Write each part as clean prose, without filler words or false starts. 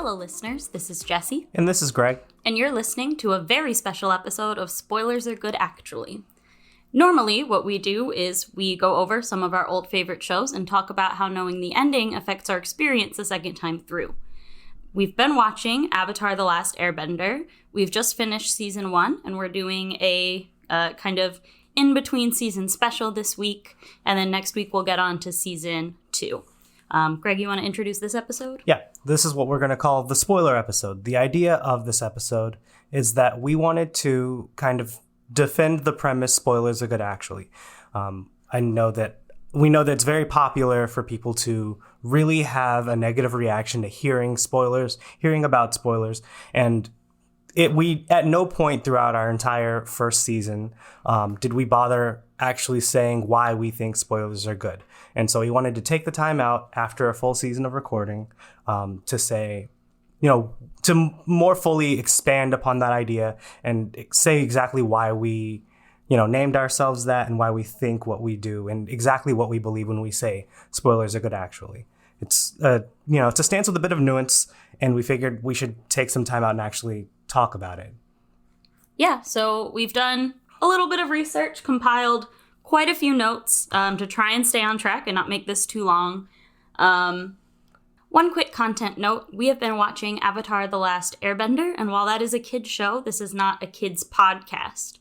Hello, listeners. This is Jesse. And this is Greg. And you're listening to a very special episode of Spoilers Are Good, Actually. Normally, what we do is we go over some of our old favorite shows and talk about how knowing the ending affects our experience the second time through. We've been watching Avatar: The Last Airbender. We've just finished season 1, and we're doing a kind of in-between season special this week. And then next week, we'll get on to season 2. Greg, you want to introduce this episode? Yeah, this is what we're going to call the spoiler episode. The idea of this episode is that we wanted to kind of defend the premise spoilers are good, actually. We know that it's very popular for people to really have a negative reaction to hearing about spoilers. And we at no point throughout our entire first season did we bother actually saying why we think spoilers are good. And so we wanted to take the time out after a full season of recording to say, to more fully expand upon that idea and say exactly why we, named ourselves that and why we think what we do and exactly what we believe when we say spoilers are good, actually. It's a stance with a bit of nuance, and we figured we should take some time out and actually talk about it. Yeah, so we've done a little bit of research, compiled quite a few notes to try and stay on track and not make this too long. One quick content note, we have been watching Avatar: The Last Airbender, and while that is a kid's show, this is not a kid's podcast.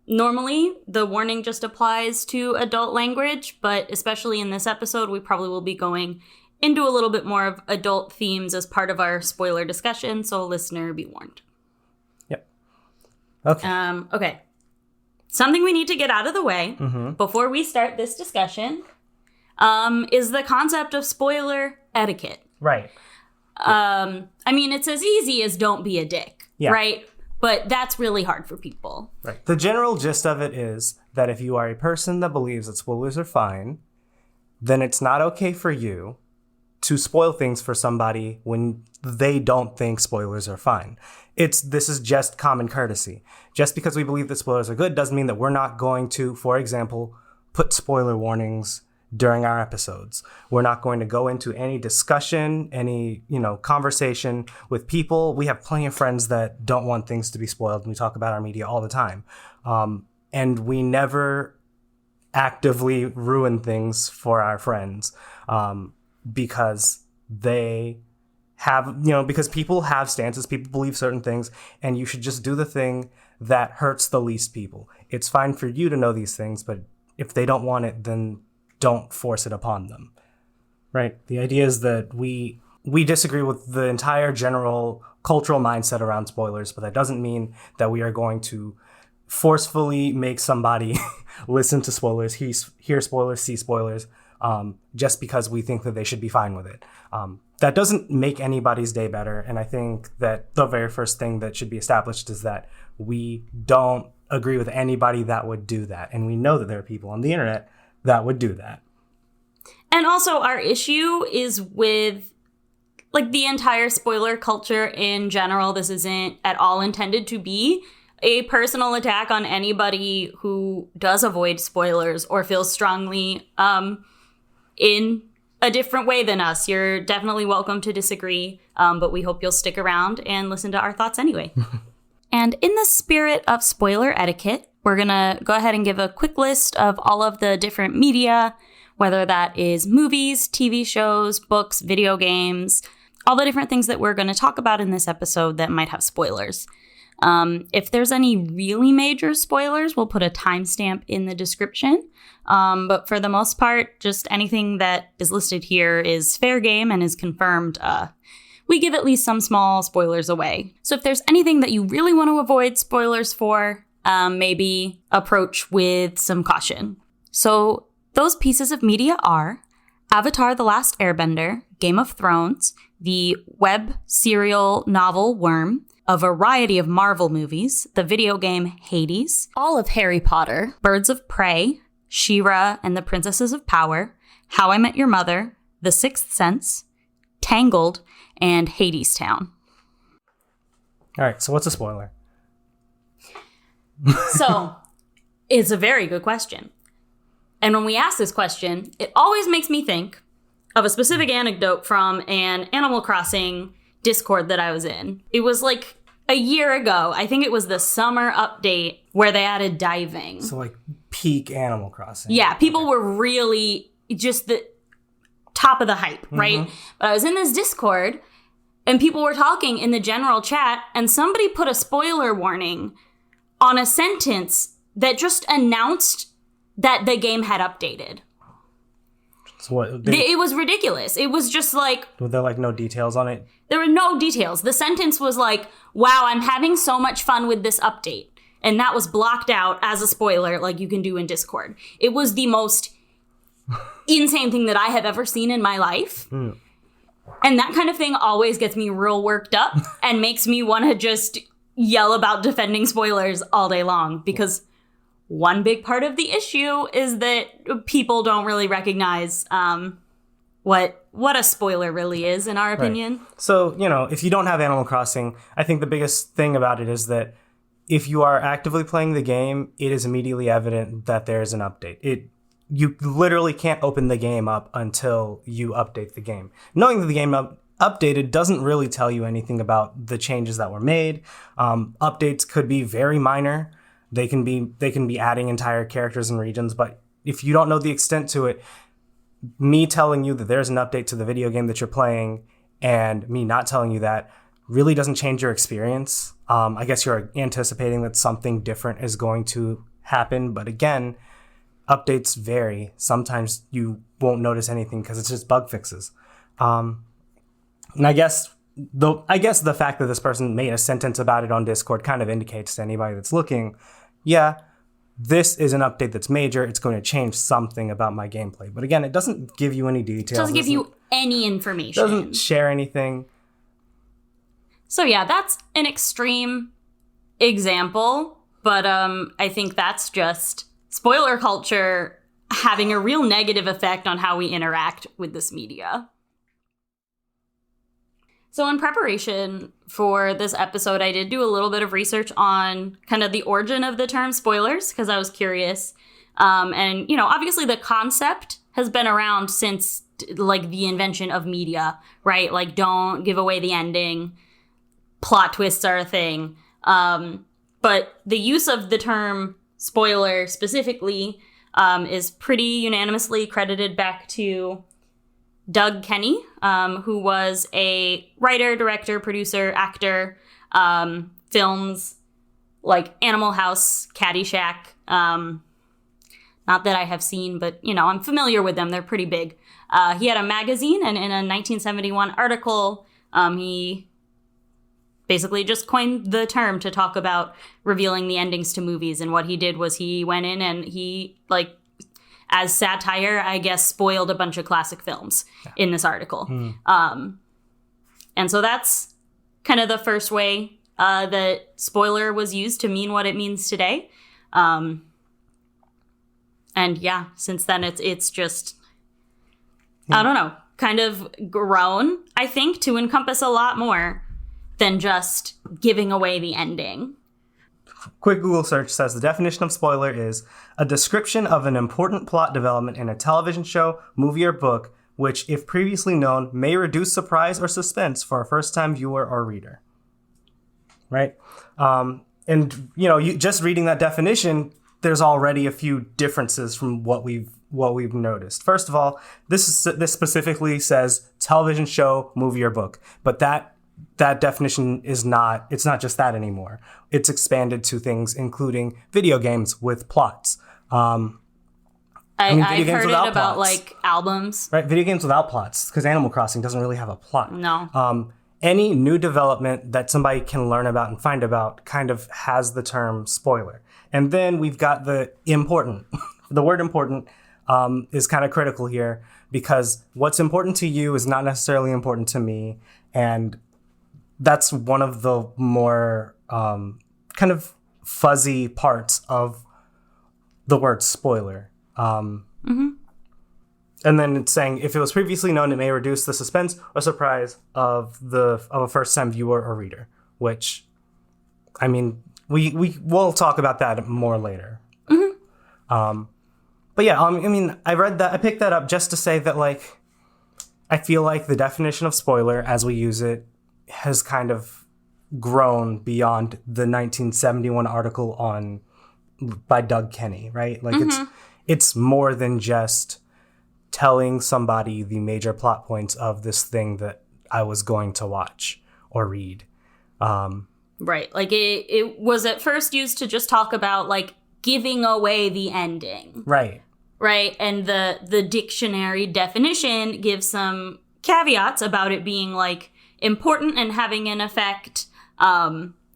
Normally, the warning just applies to adult language, but especially in this episode, we probably will be going into a little bit more of adult themes as part of our spoiler discussion, so listener, be warned. Yep. Okay. Okay. Something we need to get out of the way before we start this discussion is the concept of spoiler etiquette. Right. It's as easy as don't be a dick, right? But that's really hard for people. Right. The general gist of it is that if you are a person that believes that spoilers are fine, then it's not okay for you to spoil things for somebody when they don't think spoilers are fine. This is just common courtesy. Just because we believe that spoilers are good doesn't mean that we're not going to, for example, put spoiler warnings during our episodes. We're not going to go into any discussion, any, conversation with people. We have plenty of friends that don't want things to be spoiled, and we talk about our media all the time. And we never actively ruin things for our friends because they have, because people have stances, people believe certain things, and you should just do the thing that hurts the least people. It's fine for you to know these things, but if they don't want it, then don't force it upon them, right? The idea is that we disagree with the entire general cultural mindset around spoilers, but that doesn't mean that we are going to forcefully make somebody listen to spoilers, hear spoilers, see spoilers, just because we think that they should be fine with it. That doesn't make anybody's day better, and I think that the very first thing that should be established is that we don't agree with anybody that would do that, and we know that there are people on the internet that would do that. And also our issue is with the entire spoiler culture in general. This isn't at all intended to be a personal attack on anybody who does avoid spoilers or feels strongly in a different way than us. You're definitely welcome to disagree, but we hope you'll stick around and listen to our thoughts anyway. And in the spirit of spoiler etiquette, we're going to go ahead and give a quick list of all of the different media, whether that is movies, TV shows, books, video games, all the different things that we're going to talk about in this episode that might have spoilers. If there's any really major spoilers, we'll put a timestamp in the description. But for the most part, just anything that is listed here is fair game and is confirmed. We give at least some small spoilers away. So if there's anything that you really want to avoid spoilers for, maybe approach with some caution. So those pieces of media are Avatar: The Last Airbender, Game of Thrones, the web serial novel Worm, a variety of Marvel movies, the video game Hades, all of Harry Potter, Birds of Prey, She-Ra and the Princesses of Power, How I Met Your Mother, The Sixth Sense, Tangled, and Hadestown. All right, so what's a spoiler? So, it's a very good question. And when we ask this question, it always makes me think of a specific anecdote from an Animal Crossing Discord that I was in. It was like a year ago. I think it was the summer update where they added diving. So like peak Animal Crossing. Yeah, people were really just the top of the hype, right? But I was in this Discord and people were talking in the general chat and somebody put a spoiler warning on a sentence that just announced that the game had updated. So what? It was ridiculous. It was just like... Were there like no details on it? There were no details. The sentence was like, wow, I'm having so much fun with this update. And that was blocked out as a spoiler like you can do in Discord. It was the most insane thing that I have ever seen in my life. And that kind of thing always gets me real worked up and makes me want to just yell about defending spoilers all day long. Because one big part of the issue is that people don't really recognize what a spoiler really is, in our opinion. Right. So, you know, if you don't have Animal Crossing, I think the biggest thing about it is that if you are actively playing the game, it is immediately evident that there's an update. You literally can't open the game up until you update the game. Knowing that the game updated doesn't really tell you anything about the changes that were made. Updates could be very minor. They can be adding entire characters and regions, but if you don't know the extent to it, me telling you that there's an update to the video game that you're playing and me not telling you that really doesn't change your experience. I guess you're anticipating that something different is going to happen, but again, updates vary. Sometimes you won't notice anything because it's just bug fixes. And I guess the fact that this person made a sentence about it on Discord kind of indicates to anybody that's looking, yeah, this is an update that's major. It's going to change something about my gameplay. But again, it doesn't give you any details. It doesn't give you any information. Doesn't share anything. So yeah, that's an extreme example. But I think that's just spoiler culture having a real negative effect on how we interact with this media. So in preparation for this episode, I did do a little bit of research on kind of the origin of the term spoilers, because I was curious. And, you know, obviously the concept has been around since, like, the invention of media, right? Like, don't give away the ending. Plot twists are a thing. But the use of the term spoiler specifically is pretty unanimously credited back to Doug Kenny, who was a writer, director, producer, actor, films like Animal House, Caddyshack. Not that I have seen, but, you know, I'm familiar with them. They're pretty big. He had a magazine, and in a 1971 article, he basically just coined the term to talk about revealing the endings to movies. And what he did was he went in and he, like, as satire, I guess, spoiled a bunch of classic films in this article. And so that's kind of the first way that spoiler was used to mean what it means today. And yeah, since then it's just, I don't know, kind of grown, I think, to encompass a lot more than just giving away the ending. Quick Google search says the definition of spoiler is a description of an important plot development in a television show, movie, or book, which, if previously known, may reduce surprise or suspense for a first-time viewer or reader. Right? And, you know, just reading that definition, there's already a few differences from what we've noticed. First of all, this specifically says television show, movie, or book, but that definition it's not just that anymore. It's expanded to things including video games with plots. I've heard it about plots, like albums. Right, video games without plots, because Animal Crossing doesn't really have a plot. No. Any new development that somebody can learn about and find about kind of has the term spoiler. And then we've got the important. The word important is kind of critical here, because what's important to you is not necessarily important to me. And that's one of the more kind of fuzzy parts of the word spoiler. And then it's saying, if it was previously known, it may reduce the suspense or surprise of a first-time viewer or reader, which, I mean, we'll talk about that more later. But yeah, I mean, I picked that up just to say that, like, I feel like the definition of spoiler as we use it has kind of grown beyond the 1971 article by Doug Kenny, right? Like it's more than just telling somebody the major plot points of this thing that I was going to watch or read. Right. Like it was at first used to just talk about like giving away the ending. Right. Right. And the dictionary definition gives some caveats about it being like important and having an effect,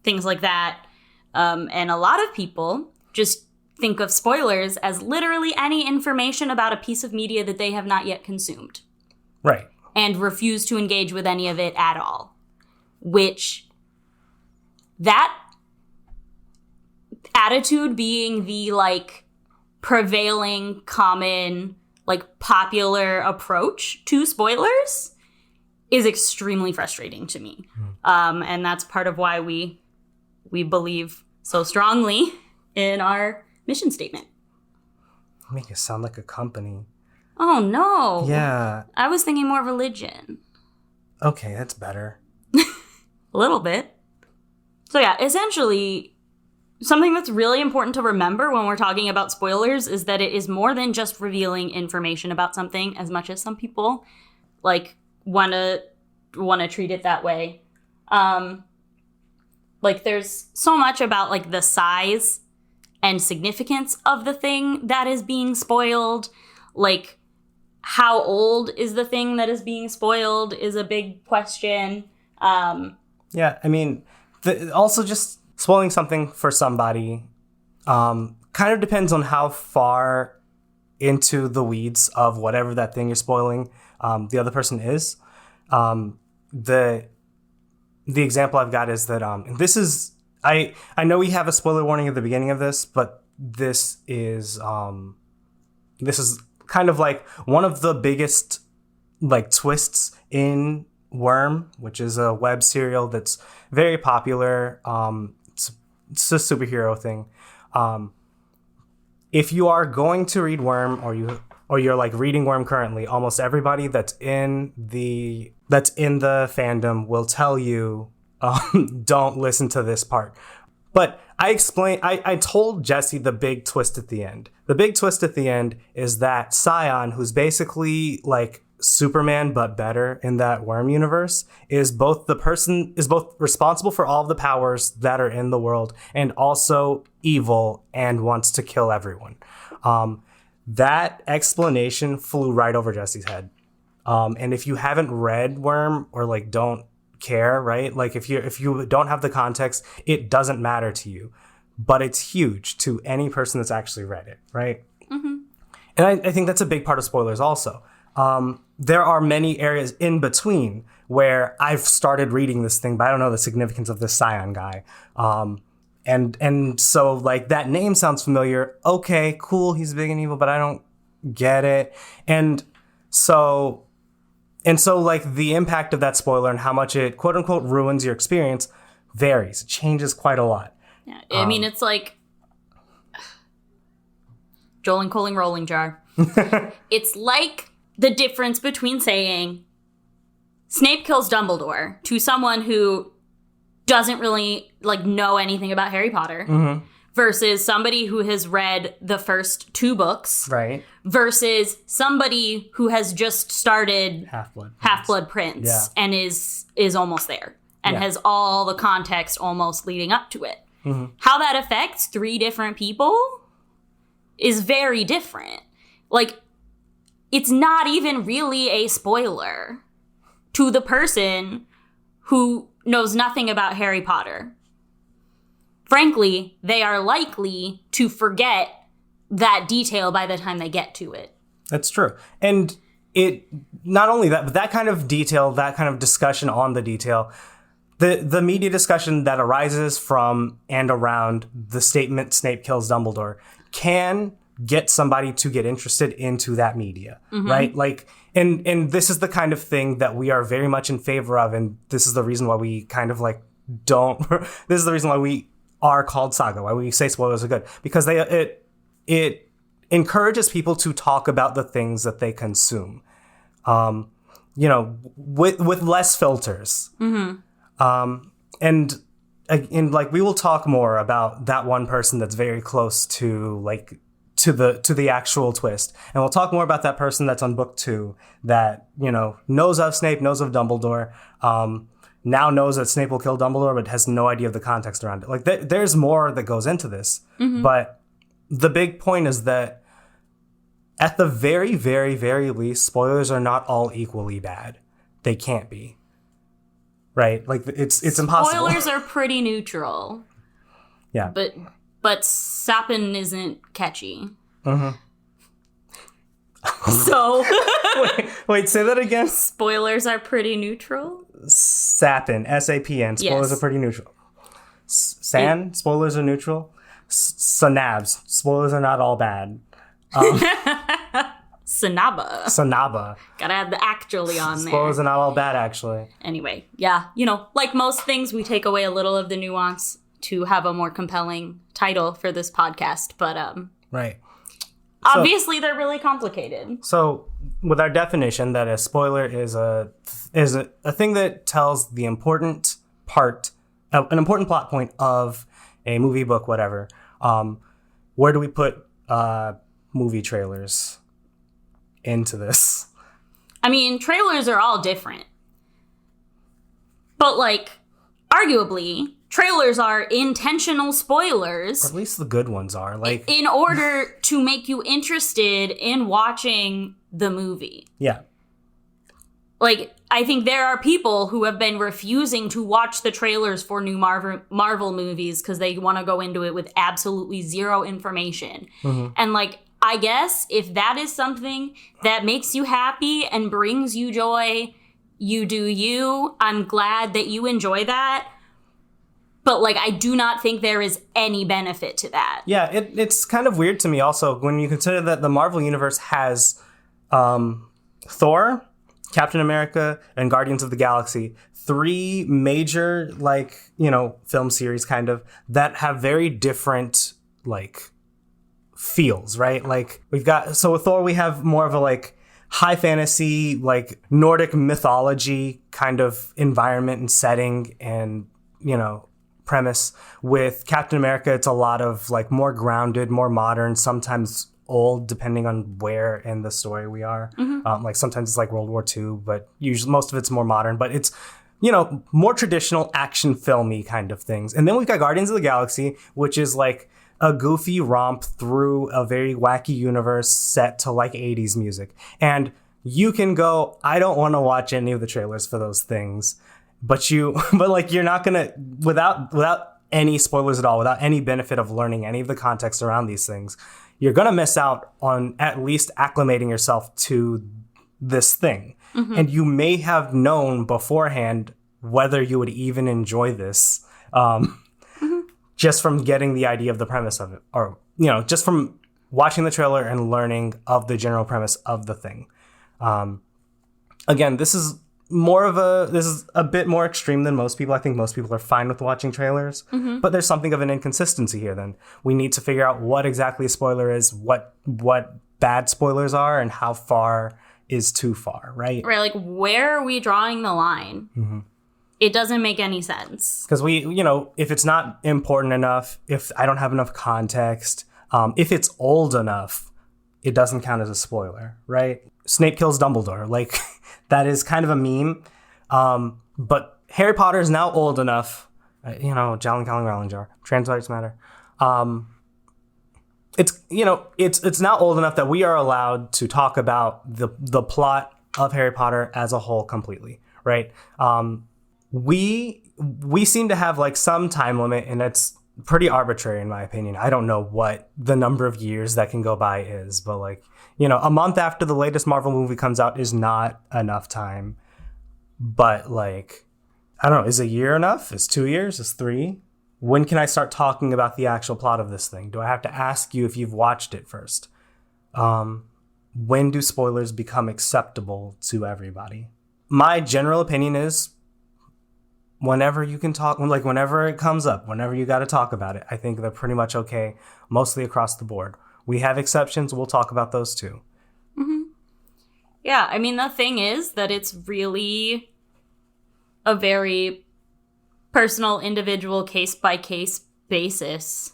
things like that. And a lot of people just think of spoilers as literally any information about a piece of media that they have not yet consumed. Right. And refuse to engage with any of it at all. Which, that attitude being the, like, prevailing, common, like, popular approach to spoilers is extremely frustrating to me. And that's part of why we believe so strongly in our mission statement. Make it sound like a company. Oh, no. Yeah. I was thinking more religion. Okay, that's better. A little bit. So yeah, essentially, something that's really important to remember when we're talking about spoilers is that it is more than just revealing information about something, as much as some people like want to treat it that way. Like there's so much about like the size and significance of the thing that is being spoiled. Like how old is the thing that is being spoiled is a big question. Yeah, I mean, also just spoiling something for somebody kind of depends on how far into the weeds of whatever that thing you're spoiling the other person is. The example I've got is that this is I know we have a spoiler warning at the beginning of this, but this is kind of like one of the biggest like twists in Worm, which is a web serial that's very popular. It's a superhero thing. If you are going to read Worm or you're like reading Worm currently, almost everybody that's in the fandom will tell you don't listen to this part. But I told Jesse the big twist at the end. The big twist at the end is that Scion, who's basically like Superman but better in that Worm universe, is both responsible for all of the powers that are in the world and also evil and wants to kill everyone. That explanation flew right over Jesse's head. And if you haven't read Worm or like don't care, right? Like if you don't have the context, it doesn't matter to you, but it's huge to any person that's actually read it, right? Mm-hmm. And I think that's a big part of spoilers also. There are many areas in between where I've started reading this thing, but I don't know the significance of this Scion guy. And so like that name sounds familiar. Okay, cool. He's big and evil, but I don't get it. And so like the impact of that spoiler and how much it quote unquote ruins your experience varies. It changes quite a lot. Yeah. I mean, it's like Joel and Coling Rolling Jar. It's like the difference between saying Snape kills Dumbledore to someone who doesn't really like know anything about Harry Potter versus somebody who has read the first 2 books, right? Versus somebody who has just started Half-Blood Prince and is almost there and has all the context almost leading up to it. Mm-hmm. How that affects 3 different people is very different. Like, it's not even really a spoiler to the person who knows nothing about Harry Potter. Frankly, they are likely to forget that detail by the time they get to it. That's true. And it not only that, but that kind of detail, that kind of discussion on the detail, the media discussion that arises from and around the statement Snape kills Dumbledore can get somebody to get interested into that media, right? Like, and this is the kind of thing that we are very much in favor of, and this is the reason why we kind of like don't. This is the reason why we are called Saga, why we say spoilers are good, because it encourages people to talk about the things that they consume. with less filters. And like we will talk more about that one person that's very close to like to the actual twist, and we'll talk more about that person that's on book 2 that knows of Snape, knows of Dumbledore, now knows that Snape will kill Dumbledore, but has no idea of the context around it. Like there's more that goes into this, but the big point is that at the very, very, very least, spoilers are not all equally bad. They can't be. Right? Like it's impossible. Spoilers are pretty neutral. Yeah. But sappin isn't catchy. So wait, say that again. Spoilers are pretty neutral. Sappin, S-A-P-N. Spoilers are pretty neutral. Spoilers are neutral. Sanabs. Spoilers are not all bad. Sanaba. Gotta add the actually on there. Spoilers are not all bad, actually. Anyway, yeah. Like most things, we take away a little of the nuance to have a more compelling title for this podcast. But, right. Obviously, they're really complicated. So, with our definition that a spoiler is a thing that tells the important part, an important plot point of a movie, book, whatever, where do we put movie trailers into this? I mean, trailers are all different. But, like, arguably, trailers are intentional spoilers. Or at least the good ones are. Like, in order to make you interested in watching the movie. Yeah. Like, I think there are people who have been refusing to watch the trailers for new Marvel movies because they want to go into it with absolutely zero information. And, like, I guess if that is something that makes you happy and brings you joy, you do you. I'm glad that you enjoy that. But, like, I do not think there is any benefit to that. Yeah, it's kind of weird to me also when you consider that the Marvel Universe has Thor, Captain America, and Guardians of the Galaxy. 3 major, like, film series kind of that have very different, like, feels, right? Like, we've got, so with Thor, we have more of a, like, high fantasy, like, Nordic mythology kind of environment and setting and, premise. With Captain America, it's a lot of, like, more grounded, more modern, sometimes old, depending on where in the story we are. Like, sometimes it's like World War II, but usually most of it's more modern, but it's, more traditional action filmy kind of things. And then we've got Guardians of the Galaxy, which is like a goofy romp through a very wacky universe set to like 80s music. And you can go, I don't want to watch any of the trailers for those things. But like, you're not gonna, without any spoilers at all, without any benefit of learning any of the context around these things, you're gonna miss out on at least acclimating yourself to this thing. And you may have known beforehand whether you would even enjoy this, just from getting the idea of the premise of it, or just from watching the trailer and learning of the general premise of the thing. Again, this is a bit more extreme than most people. I think most people are fine with watching trailers, but there's something of an inconsistency here. Then we need to figure out what exactly a spoiler is, what bad spoilers are, and how far is too far, right? Right, like, where are we drawing the line? It doesn't make any sense. Because if it's not important enough, if I don't have enough context, if it's old enough, it doesn't count as a spoiler, right? Snape kills Dumbledore, like. That is kind of a meme. But Harry Potter is now old enough, Jalen Calling Rowling jar, trans rights matter. It's now old enough that we are allowed to talk about the plot of Harry Potter as a whole completely, right? We seem to have like some time limit, and it's pretty arbitrary in my opinion. I don't know what the number of years that can go by is, but like, a month after the latest Marvel movie comes out is not enough time. But like, I don't know, is a year enough? Is 2 years? Is 3? When can I start talking about the actual plot of this thing? Do I have to ask you if you've watched it first? When do spoilers become acceptable to everybody? My general opinion is whenever you can talk, like whenever it comes up, whenever you got to talk about it, I think they're pretty much okay, mostly across the board. We have exceptions. We'll talk about those too. Yeah, I mean, the thing is that it's really a very personal, individual, case-by-case basis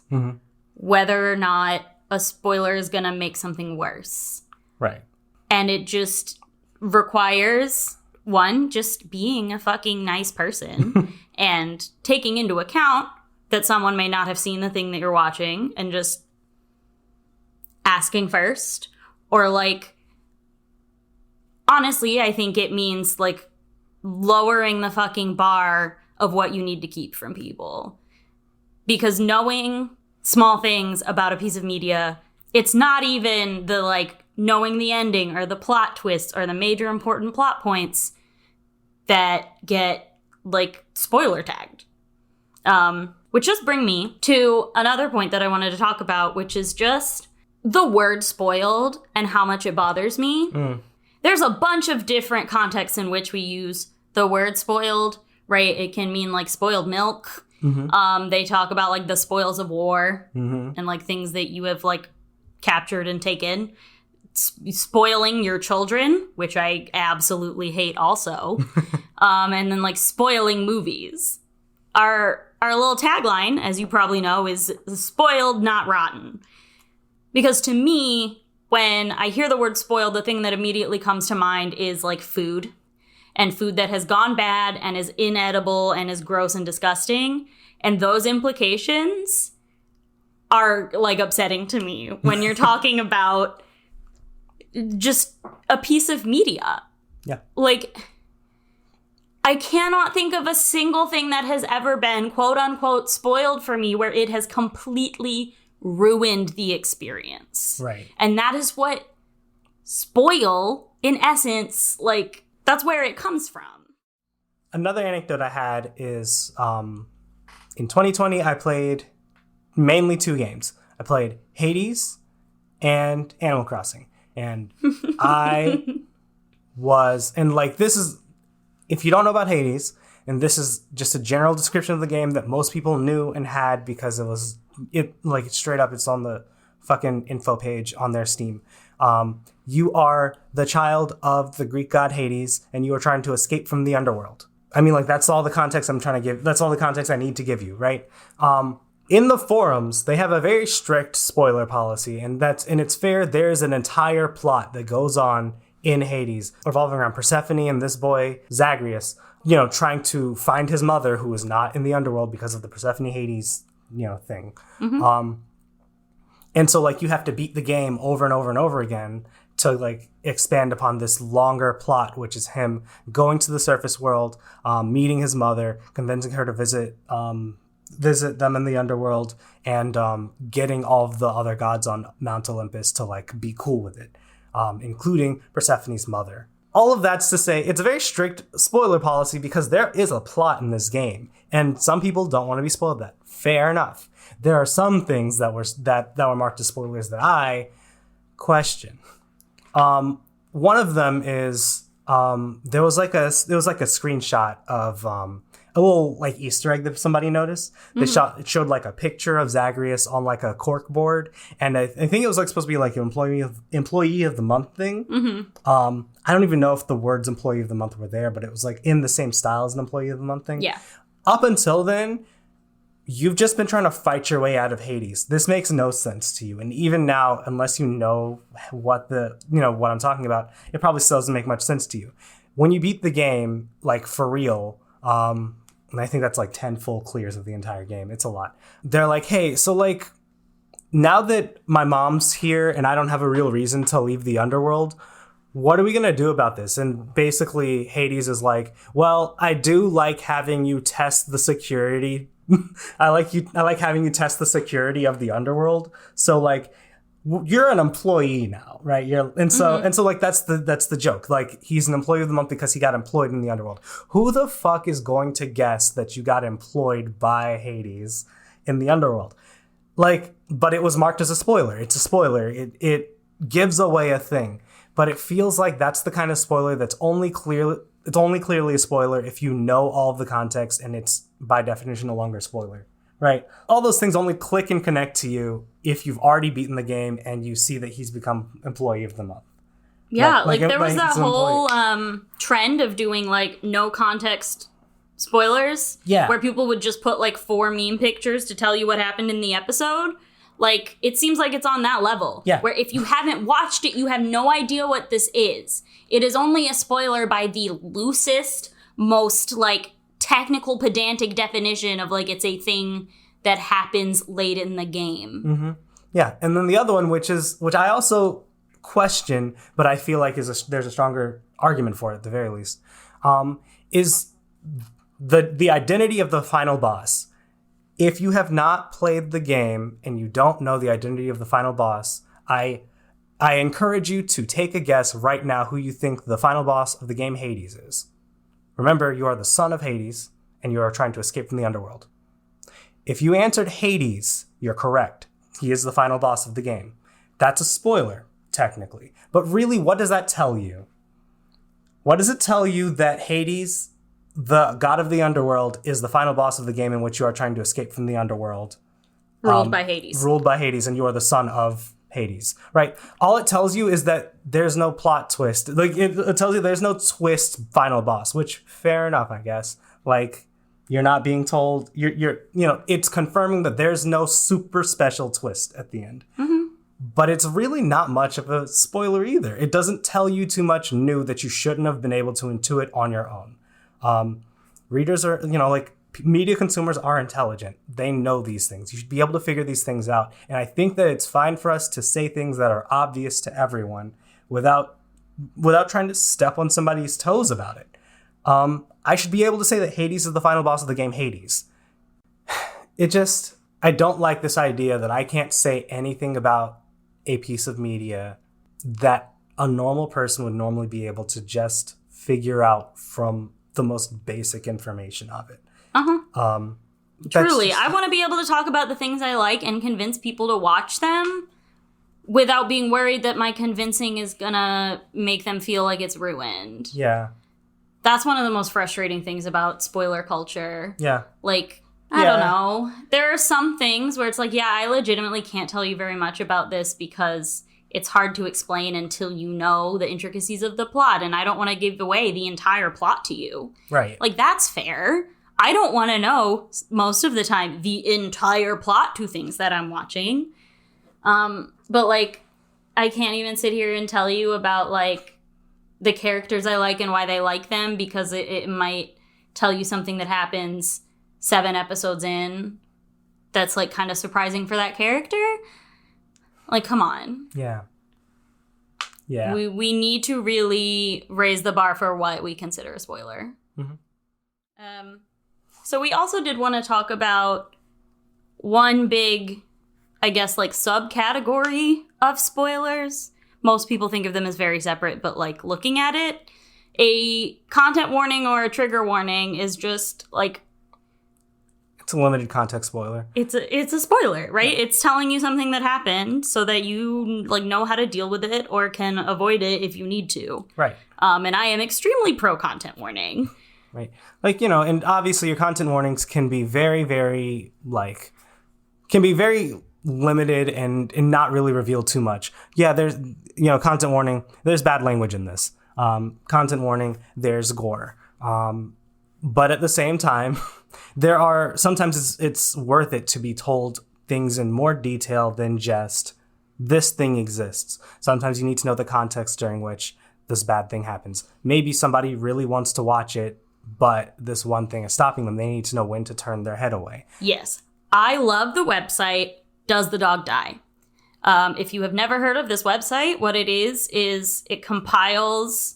whether or not a spoiler is going to make something worse. Right. And it just requires, one, just being a fucking nice person and taking into account that someone may not have seen the thing that you're watching and just asking first. Or, like, honestly, I think it means, like, lowering the fucking bar of what you need to keep from people. Because knowing small things about a piece of media, it's not even the, like, knowing the ending or the plot twists or the major important plot points that get, like, spoiler tagged. Which just bring me to another point that I wanted to talk about, which is just the word spoiled and how much it bothers me. There's a bunch of different contexts in which we use the word spoiled, right? It can mean, like, spoiled milk. They talk about, like, the spoils of war and, like, things that you have, like, captured and taken. Spoiling your children, which I absolutely hate also. And then, like, spoiling movies. Our little tagline, as you probably know, is spoiled, not rotten. Because to me, when I hear the word spoiled, the thing that immediately comes to mind is, like, food. And food that has gone bad and is inedible and is gross and disgusting. And those implications are, like, upsetting to me when you're talking about just a piece of media. Yeah. Like, I cannot think of a single thing that has ever been, quote unquote, spoiled for me where it has completely ruined the experience. Right. And that is what spoil, in essence, like, that's where it comes from. Another anecdote I had is in 2020, I played mainly 2 games. I played Hades and Animal Crossing. And I was, and, like, this is, if you don't know about Hades, and this is just a general description of the game that most people knew and had because like, straight up, it's on the fucking info page on their Steam. You are the child of the Greek god Hades, and you are trying to escape from the underworld. I mean, like, that's all the context I'm trying to give. That's all the context I need to give you, right? In the forums, they have a very strict spoiler policy, and it's fair. There's an entire plot that goes on in Hades revolving around Persephone and this boy, Zagreus, trying to find his mother, who is not in the underworld because of the Persephone-Hades, thing. And so, like, you have to beat the game over and over and over again to, like, expand upon this longer plot, which is him going to the surface world, meeting his mother, convincing her to visit them in the underworld, and getting all of the other gods on Mount Olympus to, like, be cool with it, including Persephone's mother. All of that's to say, it's a very strict spoiler policy because there is a plot in this game, and some people don't want to be spoiled that. Fair enough. There are some things that were marked as spoilers that I question. One of them is there was like a screenshot of a little, like, Easter egg that somebody noticed. It showed, like, a picture of Zagreus on, like, a cork board, and I think it was, like, supposed to be, like, an employee of the month thing. I don't even know if the words employee of the month were there, but it was, like, in the same style as an employee of the month thing. Yeah. Up until then, you've just been trying to fight your way out of Hades. This makes no sense to you. And even now, unless you know what I'm talking about, it probably still doesn't make much sense to you. When you beat the game, like, for real, and I think that's, like, 10 full clears of the entire game. It's a lot. They're like, hey, so, like, now that my mom's here and I don't have a real reason to leave the underworld, what are we going to do about this? And basically, Hades is like, well, I do like having you test the security. I like having you test the security of the underworld. So, like, you're an employee now, right? So like, that's the joke. Like, he's an employee of the month because he got employed in the underworld. Who the fuck is going to guess that you got employed by Hades in the underworld? Like, but it was marked as a spoiler. It's a spoiler. It gives away a thing, but it feels like that's the kind of spoiler that's only clearly a spoiler if you know all of the context, and it's by definition no longer a spoiler. Right? All those things only click and connect to you if you've already beaten the game and you see that he's become employee of the month. Yeah, like there was like that some whole point. trend of doing like no context spoilers. Yeah. Where people would just put like 4 meme pictures to tell you what happened in the episode. Like, it seems like it's on that level. Yeah. Where if you haven't watched it, you have no idea what this is. It is only a spoiler by the loosest, most like technical, pedantic definition of like it's a thing that happens late in the game. Mm-hmm. Yeah, and then the other one, which I also question, but I feel like there's a stronger argument for it at the very least, is the identity of the final boss. If you have not played the game and you don't know the identity of the final boss, I encourage you to take a guess right now who you think the final boss of the game Hades is. Remember, you are the son of Hades, and you are trying to escape from the underworld. If you answered Hades, you're correct. He is the final boss of the game. That's a spoiler, technically. But really, what does that tell you? What does it tell you that Hades, the god of the underworld, is the final boss of the game in which you are trying to escape from the underworld? Ruled by Hades. Ruled by Hades, and you are the son of Hades, right? All it tells you is that there's no plot twist. Like, it tells you there's no twist final boss, which, fair enough, I guess. Like, you're not being told, it's confirming that there's no super special twist at the end. Mm-hmm. But it's really not much of a spoiler either. It doesn't tell you too much new that you shouldn't have been able to intuit on your own. Readers are, media consumers are intelligent. They know these things. You should be able to figure these things out. And I think that it's fine for us to say things that are obvious to everyone without trying to step on somebody's toes about it. I should be able to say that Hades is the final boss of the game Hades. I don't like this idea that I can't say anything about a piece of media that a normal person would normally be able to just figure out from the most basic information of it. Uh-huh. Truly, I want to be able to talk about the things I like and convince people to watch them without being worried that my convincing is gonna make them feel like it's ruined. Yeah. That's one of the most frustrating things about spoiler culture. Yeah. Like, I don't know. There are some things where it's like, yeah, I legitimately can't tell you very much about this because it's hard to explain until you know the intricacies of the plot, and I don't want to give away the entire plot to you. Right. Like, that's fair. I don't want to know, most of the time, the entire plot to things that I'm watching. But, like, I can't even sit here and tell you about, like, the characters I like and why they like them because it might tell you something that happens 7 episodes in that's, like, kind of surprising for that character. Like, come on. Yeah. Yeah. We need to really raise the bar for what we consider a spoiler. Mm-hmm. So we also did want to talk about one big, I guess, like, subcategory of spoilers. Most people think of them as very separate, but, like, looking at it, a content warning or a trigger warning is just, like... It's a limited context spoiler. It's a spoiler, right? Yeah. It's telling you something that happened so that you, like, know how to deal with it or can avoid it if you need to. Right. And I am extremely pro-content warning. Right. Like, and obviously your content warnings can be very, very, very limited and not really reveal too much. Yeah, there's, content warning, there's bad language in this. Content warning, there's gore. But at the same time, sometimes it's worth it to be told things in more detail than just this thing exists. Sometimes you need to know the context during which this bad thing happens. Maybe somebody really wants to watch it, but this one thing is stopping them. They need to know when to turn their head away. Yes. I love the website, Does the Dog Die? If you have never heard of this website, what it is it compiles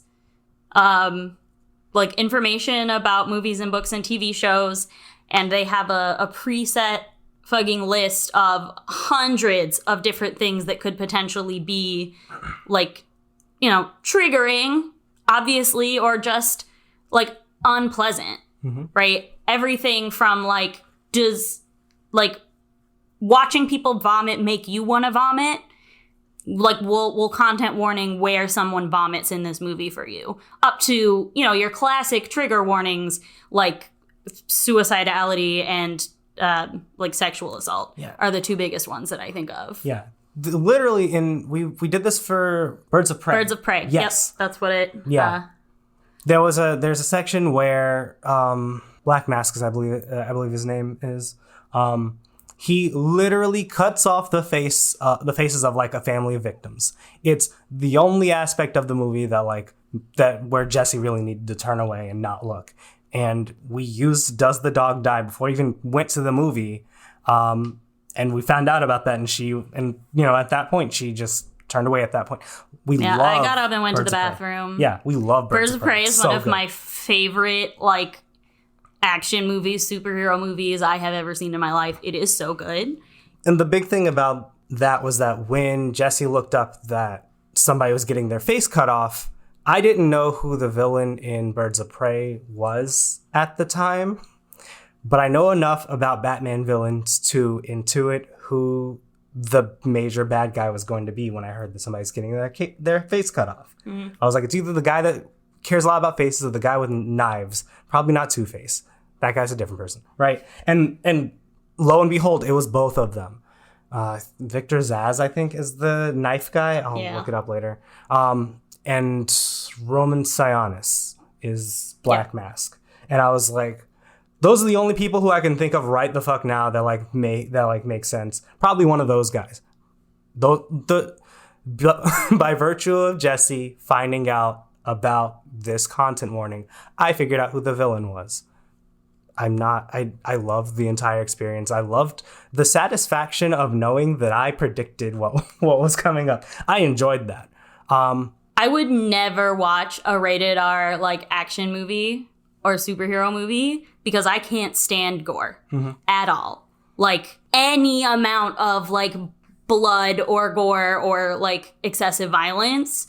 information about movies and books and TV shows, and they have a preset fucking list of hundreds of different things that could potentially be, triggering, obviously, or just, unpleasant, mm-hmm. right? Everything from, does, watching people vomit make you want to vomit? Will content warning where someone vomits in this movie for you? Up to, your classic trigger warnings, like suicidality and, sexual assault are the two biggest ones that I think of. Yeah. literally we did this for Birds of Prey. Birds of Prey. Yes. Yep, that's what it... Yeah. There's a section where Black Mask, as I believe his name is, he literally cuts off the faces of like a family of victims. It's the only aspect of the movie that where Jesse really needed to turn away and not look. And we used "Does the Dog Die" before we even went to the movie, and we found out about that. And at that point she just turned away. At that point, I got up and went to the bathroom. Yeah, we love Birds of Prey. Is one of my favorite action movies, superhero movies I have ever seen in my life. It is so good. And the big thing about that was that when Jesse looked up that somebody was getting their face cut off, I didn't know who the villain in Birds of Prey was at the time, but I know enough about Batman villains to intuit who the major bad guy was going to be when I heard that somebody's getting their face cut off. Mm-hmm. I was like, it's either the guy that cares a lot about faces or the guy with knives. Probably not Two-Face. That guy's a different person, right? And lo and behold, it was both of them. Victor Zsasz, I think, is the knife guy. I'll look it up later. And Roman Sionis is Black Mask. And I was like, those are the only people who I can think of right the fuck now that make sense. Probably one of those guys. By virtue of Jesse finding out about this content warning, I figured out who the villain was. I loved the entire experience. I loved the satisfaction of knowing that I predicted what was coming up. I enjoyed that. I would never watch a rated R action movie or superhero movie because I can't stand gore at all. Any amount of blood or gore or excessive violence,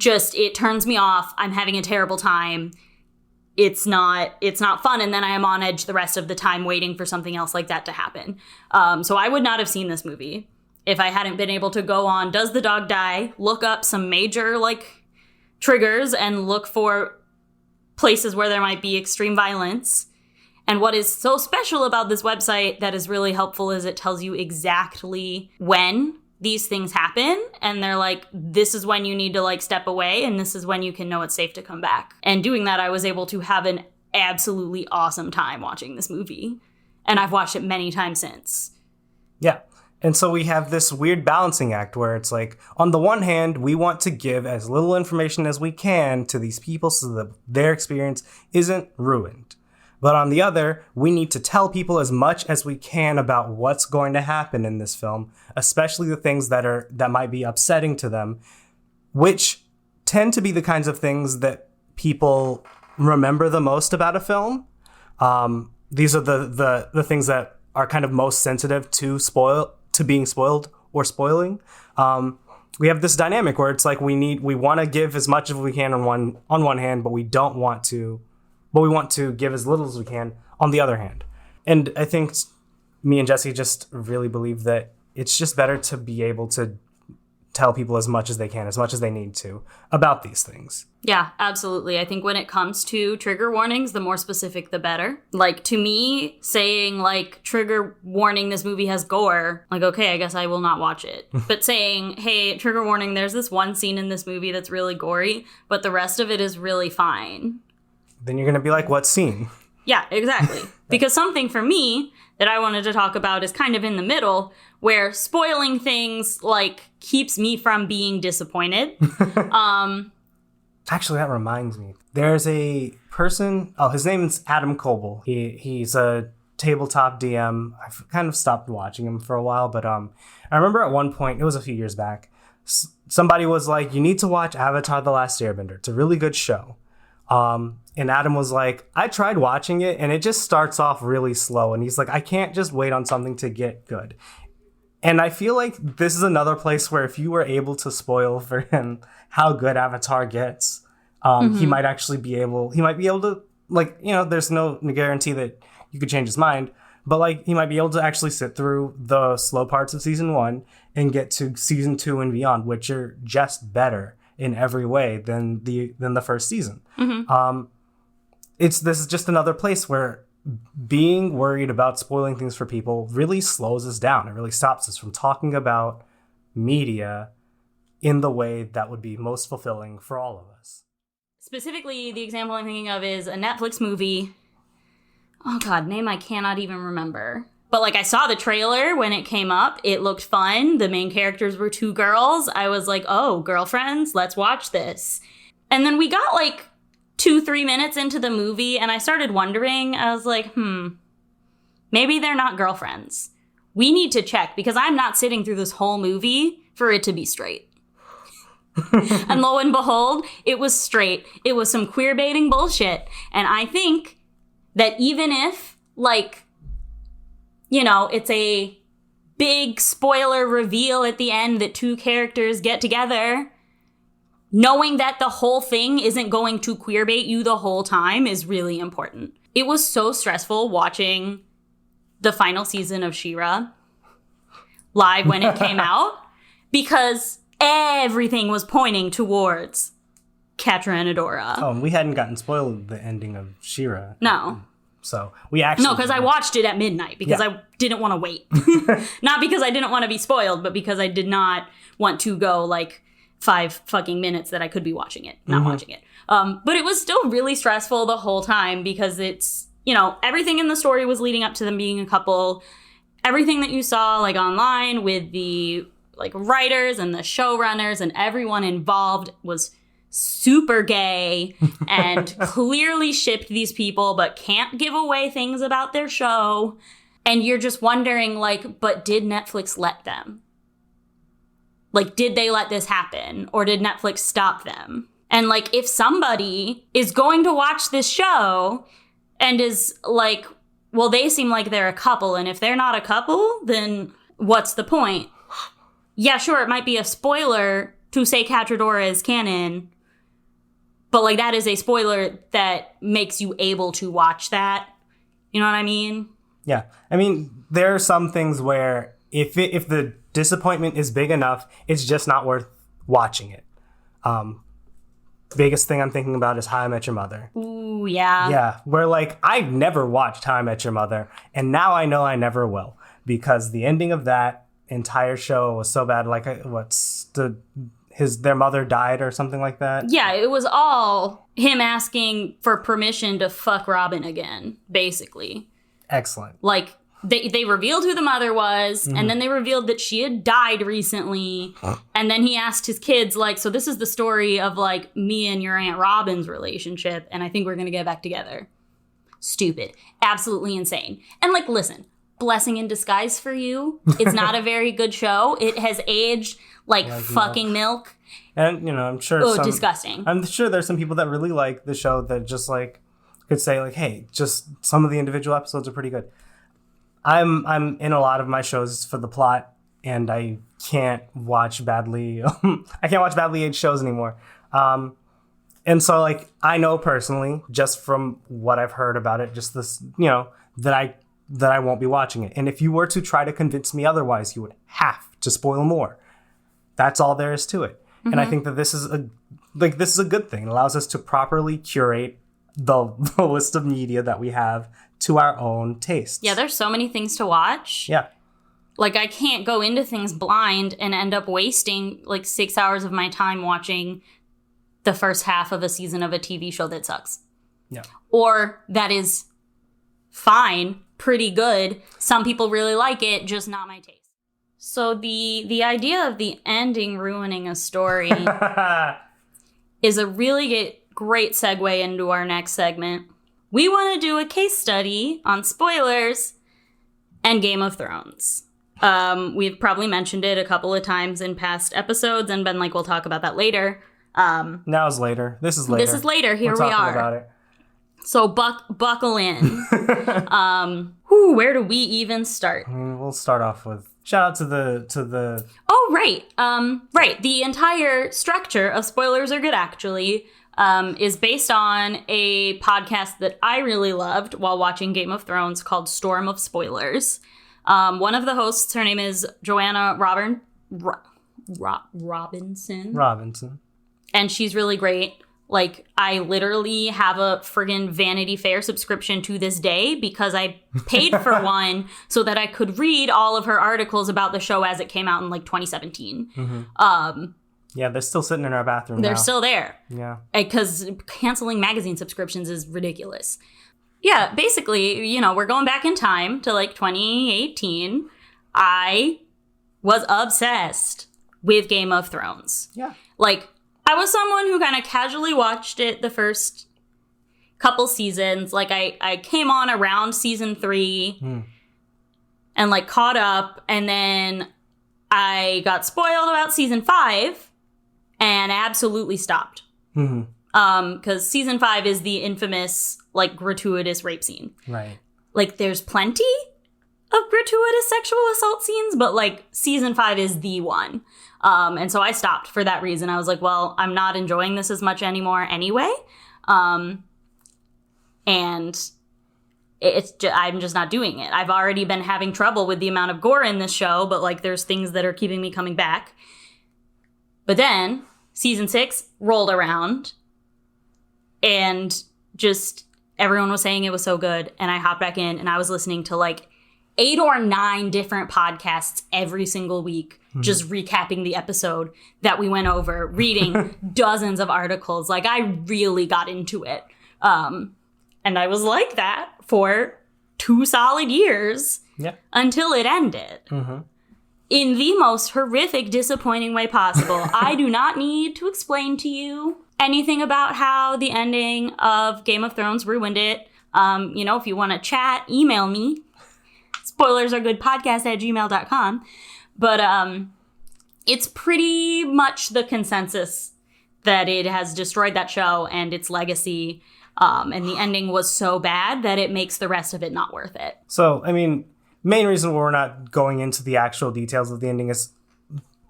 it turns me off. I'm having a terrible time. It's not fun, and then I am on edge the rest of the time waiting for something else like that to happen. So I would not have seen this movie if I hadn't been able to go on Does the Dog Die, look up some major triggers and look for places where there might be extreme violence. And what is so special about this website that is really helpful is it tells you exactly when these things happen, and they're this is when you need to step away, and this is when you can know it's safe to come back. And doing that, I was able to have an absolutely awesome time watching this movie, and I've watched it many times since. Yeah. And so we have this weird balancing act where it's on the one hand, we want to give as little information as we can to these people so that their experience isn't ruined. But on the other, we need to tell people as much as we can about what's going to happen in this film, especially the things that might be upsetting to them, which tend to be the kinds of things that people remember the most about a film. These are the things that are kind of most sensitive to being spoiled or spoiling. We have this dynamic where it's we want to give as much as we can on one hand, but we want to give as little as we can on the other hand. And I think me and Jesse just really believe that it's just better to be able to tell people as much as they can, as much as they need to, about these things. Yeah, absolutely. I think when it comes to trigger warnings, the more specific, the better. To me, saying, trigger warning, this movie has gore, okay, I guess I will not watch it. But saying, hey, trigger warning, there's this one scene in this movie that's really gory, but the rest of it is really fine. Then you're going to be what scene? Yeah, exactly. Because something for me that I wanted to talk about is kind of in the middle, where spoiling things keeps me from being disappointed. Actually, that reminds me. There's a person. Oh, his name is Adam Coble. He's a tabletop DM. I've kind of stopped watching him for a while, but I remember at one point, it was a few years back, somebody was like, "You need to watch Avatar: The Last Airbender. It's a really good show." And Adam was like, I tried watching it and it just starts off really slow. And he's like, I can't just wait on something to get good. And I feel like this is another place where if you were able to spoil for him how good Avatar gets, he might be able to, there's no guarantee that you could change his mind, but he might be able to actually sit through the slow parts of season 1 and get to season 2 and beyond, which are just better in every way than the first season. This is just another place where being worried about spoiling things for people really slows us down. It really stops us from talking about media in the way that would be most fulfilling for all of us. Specifically, the example I'm thinking of is a Netflix movie. Oh God, name I cannot even remember. But like I saw the trailer when it came up. It looked fun. The main characters were 2 girls. I was like, oh, girlfriends, let's watch this. And then we got like 2-3 minutes into the movie and I started wondering. I was like, maybe they're not girlfriends. We need to check because I'm not sitting through this whole movie for it to be straight. And lo and behold, it was straight. It was some queer baiting bullshit. And I think that even if, like, you know, it's a big spoiler reveal at the end that 2 characters get together, knowing that the whole thing isn't going to queerbait you the whole time is really important. It was so stressful watching the final season of She-Ra live when it came out because everything was pointing towards Catra and Adora. Oh, and we hadn't gotten spoiled the ending of She-Ra. No. So we actually... No, because I watched it at midnight because I didn't want to wait. Not because I didn't want to be spoiled, but because I did not want to go like 5 fucking minutes that I could be watching it, not watching it. But it was still really stressful the whole time because it's, you know, everything in the story was leading up to them being a couple. Everything that you saw like online with the like writers and the showrunners and everyone involved was super gay and clearly shipped these people, but can't give away things about their show. And you're just wondering, like, but did Netflix let them? Like, did they let this happen? Or did Netflix stop them? And, like, if somebody is going to watch this show and is like, well, they seem like they're a couple, and if they're not a couple, then what's the point? Yeah, sure, it might be a spoiler to say Catradora is canon, but, like, that is a spoiler that makes you able to watch that. You know what I mean? Yeah. I mean, there are some things where if the disappointment is big enough, it's just not worth watching it. Biggest thing I'm thinking about is How I Met Your Mother. Ooh, yeah. Yeah, where, like, I've never watched How I Met Your Mother, and now I know I never will, because the ending of that entire show was so bad. Like, their mother died or something like that. Yeah, it was all him asking for permission to fuck Robin again, basically. Excellent. Like, they revealed who the mother was, and then they revealed that she had died recently, and then he asked his kids, like, so this is the story of, like, me and your Aunt Robin's relationship, and I think we're gonna get back together. Stupid. Absolutely insane. And, like, listen, Blessing in Disguise for you. It's not a very good show. It has aged like fucking milk. And, you know, I'm sure disgusting. I'm sure there's some people that really like the show that just, like, could say, like, hey, just some of the individual episodes are pretty good. I'm in a lot of my shows for the plot, and I can't watch badly aged shows anymore. And so, like, I know personally, just from what I've heard about it, just this, you know, that I won't be watching it. And if you were to try to convince me otherwise, you would have to spoil more. That's all there is to it. Mm-hmm. And I think that this is a good thing. It allows us to properly curate the list of media that we have to our own tastes. Yeah, there's so many things to watch. Yeah. Like, I can't go into things blind and end up wasting, like, 6 hours of my time watching the first half of a season of a TV show that sucks. Yeah. Or that is fine, pretty good. Some people really like it, just not my taste. So the idea of the ending ruining a story is a really great segue into our next segment. We want to do a case study on spoilers and Game of Thrones. We've probably mentioned it a couple of times in past episodes and been like, we'll talk about that later. Now's later. This is later. This is later. Here we are. We're talking about it. So buckle in. Where do we even start? I mean, we'll start off with shout out to the. Oh, right. Right. The entire structure of Spoilers Are Good, actually, is based on a podcast that I really loved while watching Game of Thrones called Storm of Spoilers. One of the hosts, her name is Joanna Robinson. Robinson. And she's really great. Like, I literally have a friggin' Vanity Fair subscription to this day because I paid for one so that I could read all of her articles about the show as it came out in, like, 2017. Yeah, they're still sitting in our bathroom They're now. still there. Yeah. Because canceling magazine subscriptions is ridiculous. Yeah, basically, you know, we're going back in time to, like, 2018. I was obsessed with Game of Thrones. Yeah. Like, I was someone who kind of casually watched it the first couple seasons. Like, I came on around season 3 and, like, caught up. And then I got spoiled about season 5 and absolutely stopped. Because season 5 is the infamous, like, gratuitous rape scene. Right. Like, there's plenty of gratuitous sexual assault scenes, but, like, season 5 is the one. And so I stopped for that reason. I was like, well, I'm not enjoying this as much anymore anyway. And I'm just not doing it. I've already been having trouble with the amount of gore in this show, but, like, there's things that are keeping me coming back. But then season 6 rolled around and just everyone was saying it was so good. And I hopped back in and I was listening to, like, 8 or 9 different podcasts every single week, just recapping the episode that we went over, reading dozens of articles. Like, I really got into it. And I was like that for 2 solid years until it ended. In the most horrific, disappointing way possible. I do not need to explain to you anything about how the ending of Game of Thrones ruined it. You know, if you want to chat, email me. spoilersaregoodpodcast@gmail.com. But it's pretty much the consensus that it has destroyed that show and its legacy. And the ending was so bad that it makes the rest of it not worth it. So, I mean, main reason we're not going into the actual details of the ending is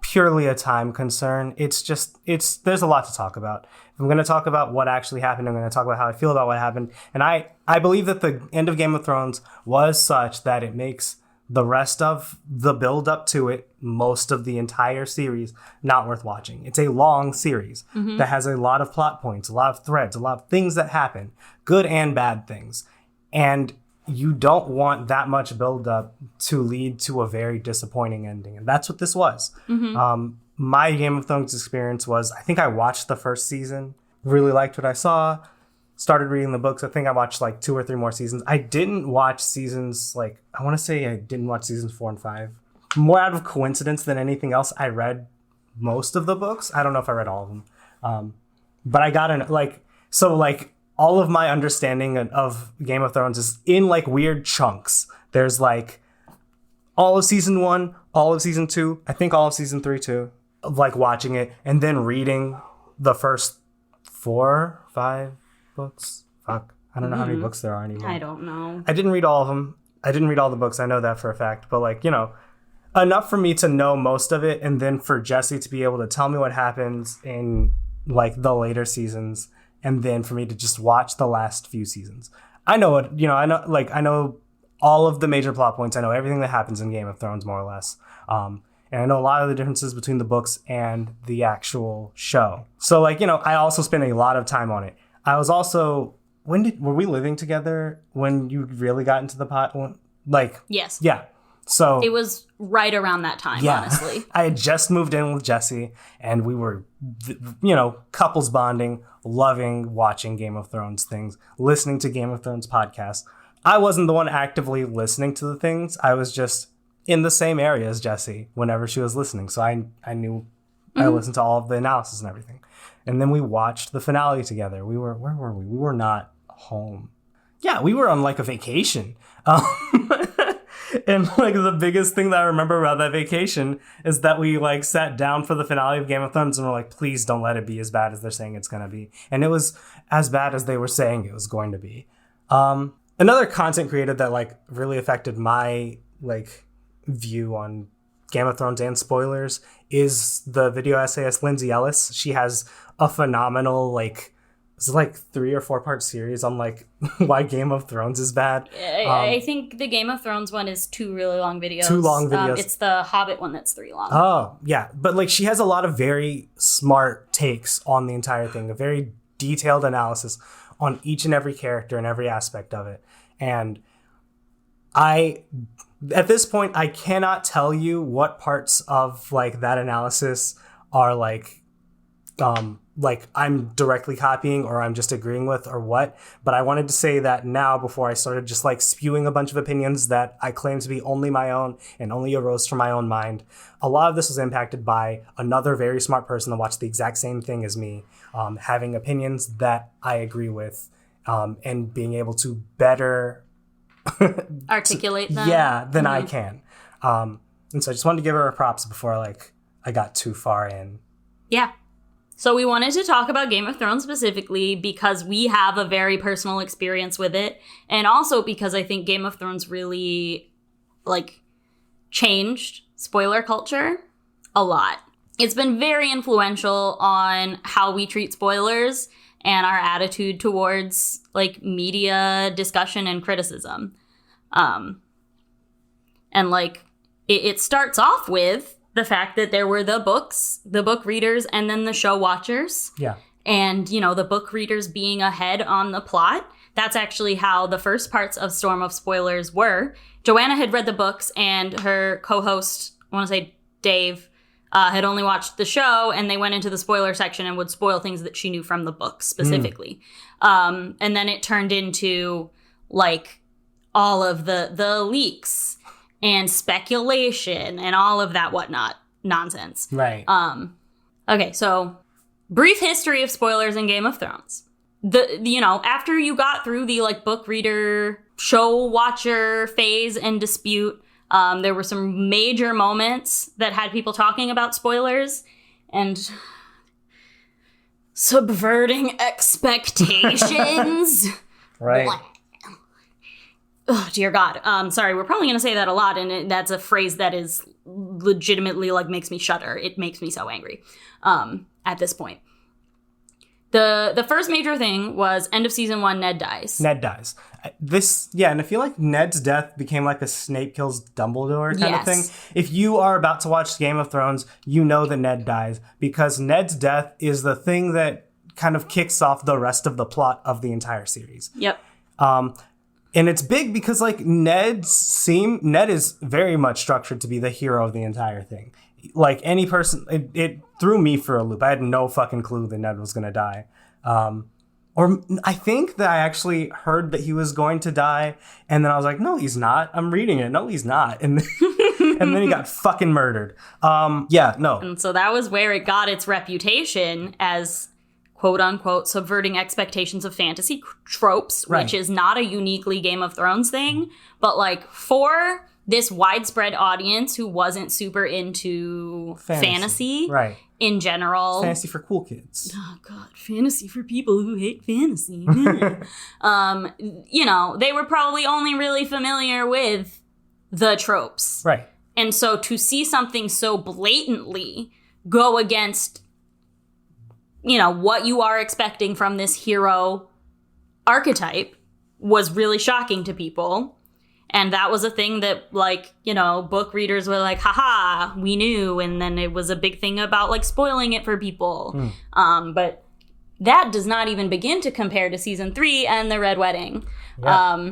purely a time concern. There's a lot to talk about. If I'm going to talk about what actually happened, I'm going to talk about how I feel about what happened. And I believe that the end of Game of Thrones was such that it makes the rest of the build up to it, most of the entire series, not worth watching. It's a long series that has a lot of plot points, a lot of threads, a lot of things that happen, good and bad things. And you don't want that much build up to lead to a very disappointing ending. And that's what this was. My Game of Thrones experience was, I think I watched the first season, really liked what I saw, started reading the books. I think I watched like 2 or 3 more seasons. I didn't watch seasons, like, I want to say I didn't watch seasons 4 and 5. More out of coincidence than anything else, I read most of the books. I don't know if I read all of them. But I got all of my understanding of Game of Thrones is in like weird chunks. There's like all of season 1, all of season 2, I think all of season 3 too, of like watching it and then reading the first 4, 5 books. Fuck. I don't know how many books there are anymore. I don't know. I didn't read all of them. I didn't read all the books. I know that for a fact. But, like, you know, enough for me to know most of it, and then for Jesse to be able to tell me what happens in, like, the later seasons, and then for me to just watch the last few seasons. I know it. You know, I know all of the major plot points. I know everything that happens in Game of Thrones, more or less. And I know a lot of the differences between the books and the actual show. So, like, you know, I also spent a lot of time on it. I was also, were we living together when you really got into the pot? Like, yes. Yeah. So it was right around that time, honestly. I had just moved in with Jesse and we were, you know, couples bonding, loving watching Game of Thrones things, listening to Game of Thrones podcasts. I wasn't the one actively listening to the things. I was just in the same area as Jesse whenever she was listening. So I knew I listened to all of the analysis and everything. And then we watched the finale together. Where were we? We were not home. Yeah, we were on like a vacation. And like the biggest thing that I remember about that vacation is that we like sat down for the finale of Game of Thrones and we're like, please don't let it be as bad as they're saying it's going to be. And it was as bad as they were saying it was going to be. Another content creator that like really affected my like view on Game of Thrones and spoilers is the video essayist Lindsay Ellis. She has a phenomenal like, it's like 3 or 4 part series on like why Game of Thrones is bad. I think the Game of Thrones one is 2 really long videos. 2 long videos. It's the Hobbit one that's 3 long. Oh, yeah. But like she has a lot of very smart takes on the entire thing. A very detailed analysis on each and every character and every aspect of it. And at this point, I cannot tell you what parts of like that analysis are like I'm directly copying or I'm just agreeing with or what. But I wanted to say that now before I started just like spewing a bunch of opinions that I claim to be only my own and only arose from my own mind. A lot of this was impacted by another very smart person that watched the exact same thing as me, having opinions that I agree with, and being able to better articulate them. Yeah, than I can. And so I just wanted to give her props before I got too far in. Yeah. So we wanted to talk about Game of Thrones specifically because we have a very personal experience with it. And also because I think Game of Thrones really, changed spoiler culture a lot. It's been very influential on how we treat spoilers and our attitude towards, media discussion and criticism. It starts off with the fact that there were the book readers, and then the show watchers. Yeah. And, the book readers being ahead on the plot. That's actually how the first parts of Storm of Spoilers were. Joanna had read the books, and her co-host, I want to say Dave, had only watched the show, and they went into the spoiler section and would spoil things that she knew from the book specifically. And then it turned into, all of the leaks and speculation and all of that whatnot nonsense. Right. Okay, so brief history of spoilers in Game of Thrones. After you got through the book reader, show watcher phase and dispute, there were some major moments that had people talking about spoilers and subverting expectations. Right. Oh, dear God. Sorry, we're probably going to say that a lot, and that's a phrase that is legitimately, makes me shudder. It makes me so angry at this point. The first major thing was end of season 1, Ned dies. And I feel like Ned's death became like a Snape kills Dumbledore kind of thing. If you are about to watch Game of Thrones, you know that Ned dies, because Ned's death is the thing that kind of kicks off the rest of the plot of the entire series. Yep. And it's big because Ned is very much structured to be the hero of the entire thing. Any person, it threw me for a loop. I had no fucking clue that Ned was going to die. Or I think that I actually heard that he was going to die. And then I was like, no, he's not. I'm reading it. No, he's not. And then he got fucking murdered. No. And so that was where it got its reputation as quote unquote subverting expectations of fantasy tropes, right. Which is not a uniquely Game of Thrones thing, but for this widespread audience who wasn't super into fantasy right. in general. Fantasy for cool kids. Oh God, fantasy for people who hate fantasy. They were probably only really familiar with the tropes. Right. And so to see something so blatantly go against what you are expecting from this hero archetype was really shocking to people. And that was a thing that, book readers were like, haha, we knew. And then it was a big thing about, spoiling it for people. But that does not even begin to compare to season 3 and the Red Wedding. Yeah.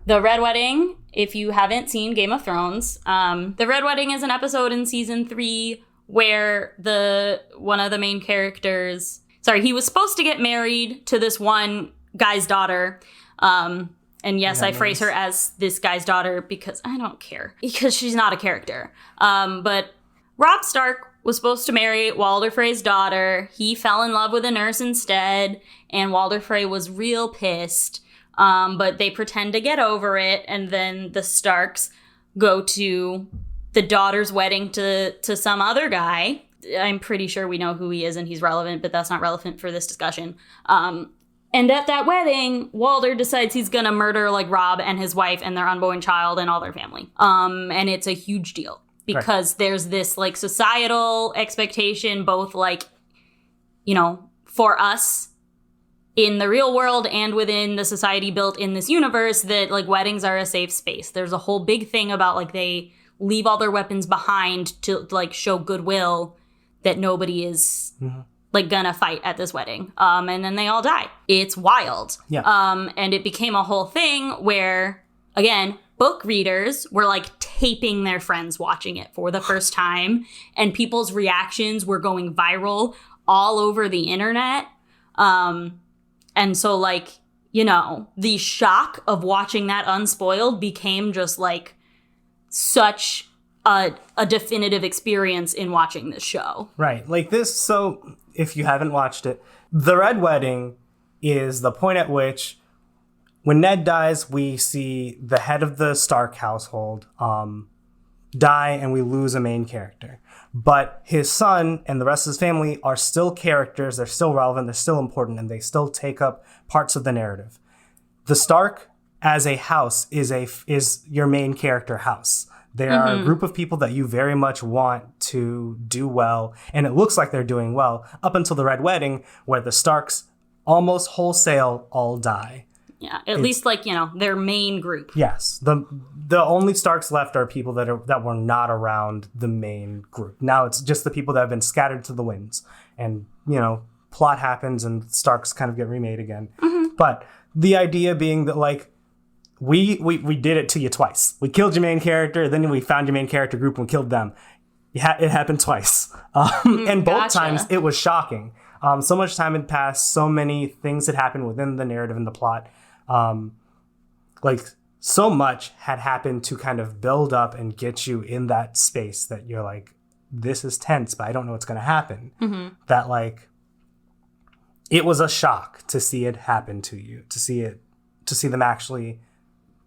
The Red Wedding, if you haven't seen Game of Thrones, the Red Wedding is an episode in season 3 where one of the main characters, he was supposed to get married to this one guy's daughter. And yes, I phrase her as this guy's daughter because I don't care, because she's not a character. But Robb Stark was supposed to marry Walder Frey's daughter. He fell in love with a nurse instead, and Walder Frey was real pissed. But they pretend to get over it, and then the Starks go to the daughter's wedding to some other guy. I'm pretty sure we know who he is and he's relevant, but that's not relevant for this discussion. And at that wedding, Walder decides he's gonna murder Robb and his wife and their unborn child and all their family. And it's a huge deal because there's this societal expectation, both for us in the real world and within the society built in this universe, that weddings are a safe space. There's a whole big thing about they leave all their weapons behind to show goodwill, that nobody is like gonna fight at this wedding. And then they all die. It's wild. Yeah. And it became a whole thing where, again, book readers were like taping their friends watching it for the first time, and people's reactions were going viral all over the internet. And so, like, you know, the shock of watching that unspoiled became just like such a definitive experience in watching this show. Right. Like this. So if you haven't watched it, the Red Wedding is the point at which when Ned dies, we see the head of the Stark household die, and we lose a main character. But his son and the rest of his family are still characters. They're still relevant. They're still important, and they still take up parts of the narrative. The Stark as a house is your main character house. They are a group of people that you very much want to do well, and it looks like they're doing well up until the Red Wedding, where the Starks almost wholesale all die. Yeah, at least like, you know, their main group. Yes, the only Starks left are people that were not around the main group. Now it's just the people that have been scattered to the winds, and you know, plot happens and Starks kind of get remade again. But the idea being that like we did it to you twice. We killed your main character, then we found your main character group and killed them. It happened twice, and both times it was shocking. So much time had passed, so many things had happened within the narrative and the plot. Like so much had happened to kind of build up and get you in that space that you're like, this is tense, but I don't know what's going to happen. That like, it was a shock to see it happen to you, to see them actually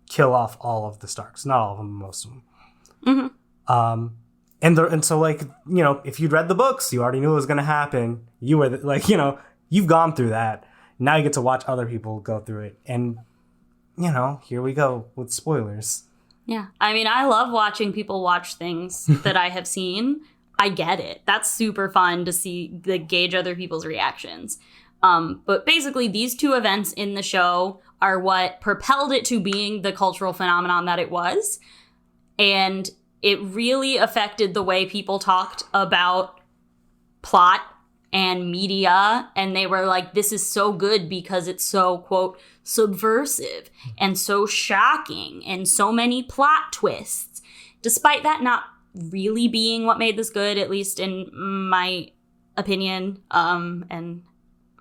kill off all of the Starks, not all of them, most of them. And so like, you know, if you'd read the books, you already knew it was going to happen. You were like, you know, you've gone through that. Now you get to watch other people go through it. And, you know, here we go with spoilers. Yeah. I mean, I love watching people watch things that I have seen. I get it. That's super fun to see, like, gauge other people's reactions. But basically, these two events in the show are what propelled it to being the cultural phenomenon that it was. And it really affected the way people talked about plot and media, and they were like, this is so good because it's so, quote, subversive and so shocking and so many plot twists. Despite that not really being what made this good, at least in my opinion, and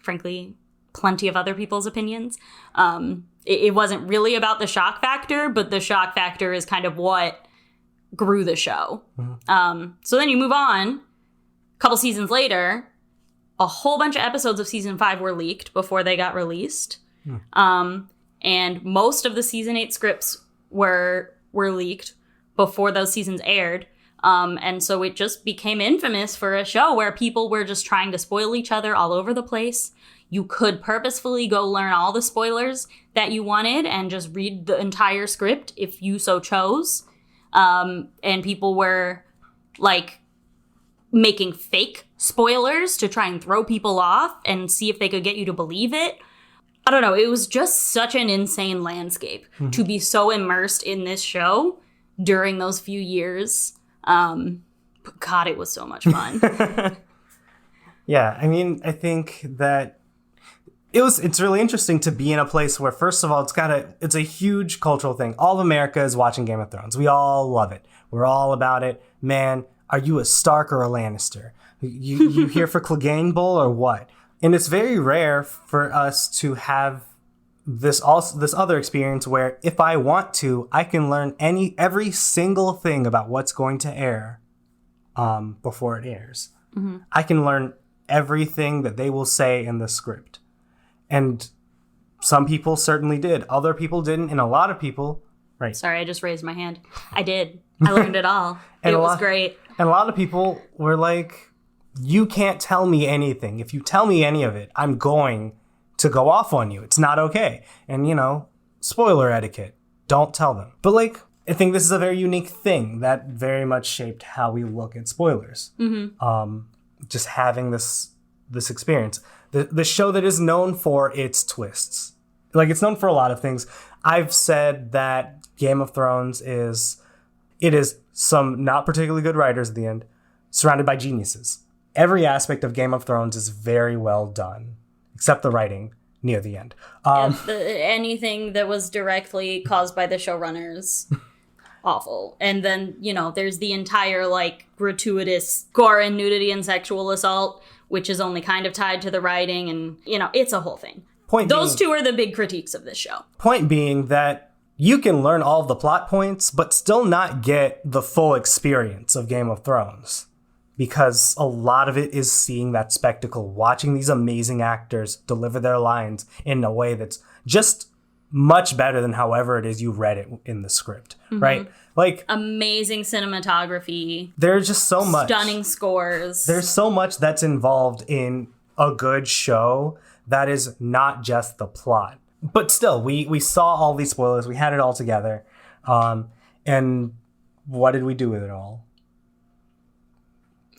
frankly, plenty of other people's opinions, it wasn't really about the shock factor, but the shock factor is kind of what grew the show. So then you move on, a couple seasons later, a whole bunch of episodes of season 5 were leaked before they got released. And most of the season 8 scripts were leaked before those seasons aired. And so it just became infamous for a show where people were just trying to spoil each other all over the place. You could purposefully go learn all the spoilers that you wanted and just read the entire script if you so chose. And people were like making fake spoilers to try and throw people off and see if they could get you to believe it. I don't know. It was just such an insane landscape to be so immersed in this show during those few years. But God, it was so much fun. Yeah, I mean, I think that it's really interesting to be in a place where, first of all, it's a huge cultural thing. All of America is watching Game of Thrones. We all love it. We're all about it. Man, are you a Stark or a Lannister? You here for Clegane Bowl or what? And it's very rare for us to have this other experience where if I want to, I can learn every single thing about what's going to air before it airs. I can learn everything that they will say in the script. And some people certainly did. Other people didn't. And a lot of people, right. Sorry, I just raised my hand. I did. I learned it all. It was great. And a lot of people were like, you can't tell me anything. If you tell me any of it, I'm going to go off on you. It's not okay. And, you know, spoiler etiquette. Don't tell them. But, like, I think this is a very unique thing that very much shaped how we look at spoilers. Just having this experience. The show that is known for its twists. Like, it's known for a lot of things. I've said that Game of Thrones is some not particularly good writers at the end, surrounded by geniuses. every aspect of Game of Thrones is very well done, except the writing near the end. Anything that was directly caused by the showrunners, awful. And then, there's the entire, gratuitous gore and nudity and sexual assault, which is only kind of tied to the writing, and, it's a whole thing. Those two are the big critiques of this show. Point being that you can learn all of the plot points, but still not get the full experience of Game of Thrones. Because a lot of it is seeing that spectacle, watching these amazing actors deliver their lines in a way that's just much better than however it is you read it in the script, right? Amazing cinematography. There's just so much. Stunning scores. There's so much that's involved in a good show that is not just the plot. But still, we saw all these spoilers. We had it all together. And what did we do with it all?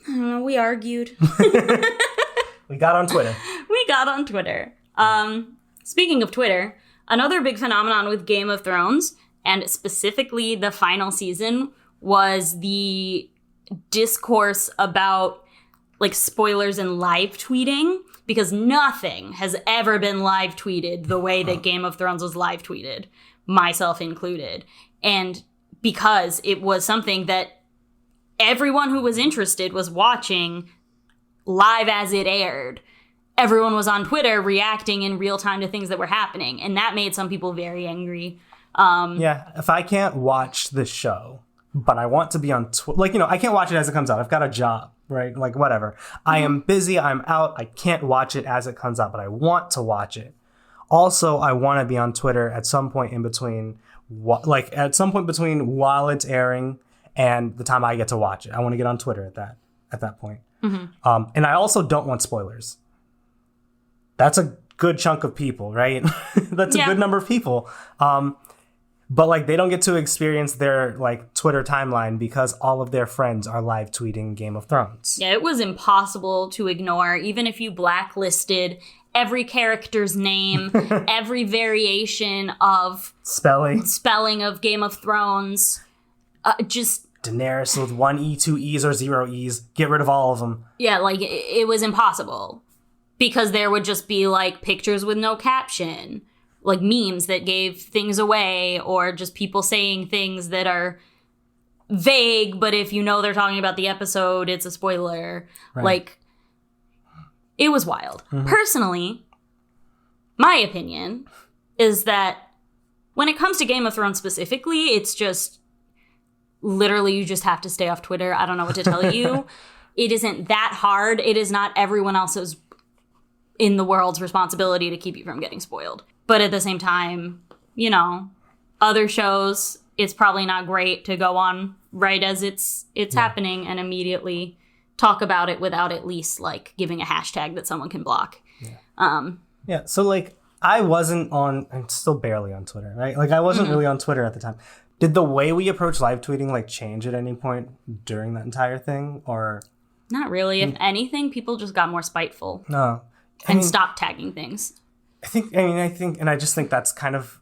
We argued. We got on Twitter. Speaking of Twitter, another big phenomenon with Game of Thrones, and specifically the final season, was the discourse about spoilers and live tweeting, because nothing has ever been live tweeted the way that Game of Thrones was live tweeted, myself included. And because it was something that everyone who was interested was watching live as it aired. Everyone was on Twitter reacting in real time to things that were happening. And that made some people very angry. If I can't watch the show, but I want to be on Twitter, I can't watch it as it comes out. I've got a job, right? Whatever. I am busy. I'm out. I can't watch it as it comes out, but I want to watch it. Also, I want to be on Twitter at some point in between, while it's airing and the time I get to watch it. I want to get on Twitter at that point. Mm-hmm. And I also don't want spoilers. That's a good chunk of people, right? That's a good number of people. But they don't get to experience their Twitter timeline because all of their friends are live tweeting Game of Thrones. Yeah, it was impossible to ignore, even if you blacklisted every character's name, every variation of spelling of Game of Thrones. Just Daenerys with 1 E, 2 E's, or 0 E's. Get rid of all of them. Yeah, it was impossible. Because there would just be pictures with no caption. Memes that gave things away, or just people saying things that are vague, but if they're talking about the episode, it's a spoiler. Right. It was wild. Mm-hmm. Personally, my opinion is that when it comes to Game of Thrones specifically, it's just literally you just have to stay off Twitter. I don't know what to tell you. It isn't that hard. It is not everyone else's in the world's responsibility to keep you from getting spoiled. But at the same time, other shows, it's probably not great to go on right as it's happening and immediately talk about it without at least giving a hashtag that someone can block. Yeah. So I'm still barely on Twitter, right? I wasn't really on Twitter at the time. Did the way we approach live tweeting change at any point during that entire thing, or? Not really. If anything, people just got more spiteful. No. And stopped tagging things. I just think that's kind of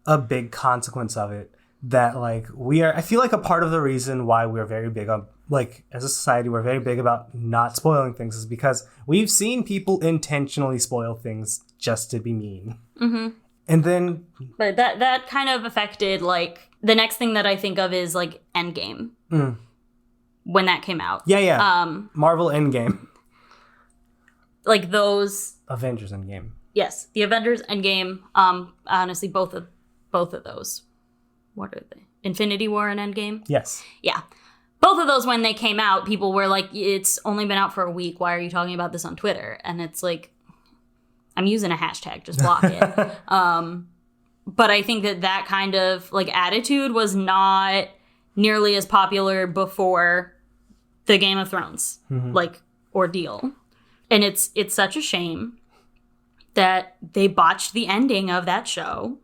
a big consequence of it. That I feel like a part of the reason why we're very big on, as a society, we're very big about not spoiling things is because we've seen people intentionally spoil things just to be mean. Mm-hmm. And then... But that kind of affected, the next thing that I think of is, Endgame. Mm. When that came out. Yeah. Marvel Endgame. Those... Avengers Endgame. Yes, the Avengers Endgame. Honestly, both of those. What are they? Infinity War and Endgame? Yes. Yeah. Both of those, when they came out, people were like, it's only been out for a week. Why are you talking about this on Twitter? And it's I'm using a hashtag. Just block it. But I think that kind of attitude was not nearly as popular before the Game of Thrones ordeal. And it's such a shame that they botched the ending of that show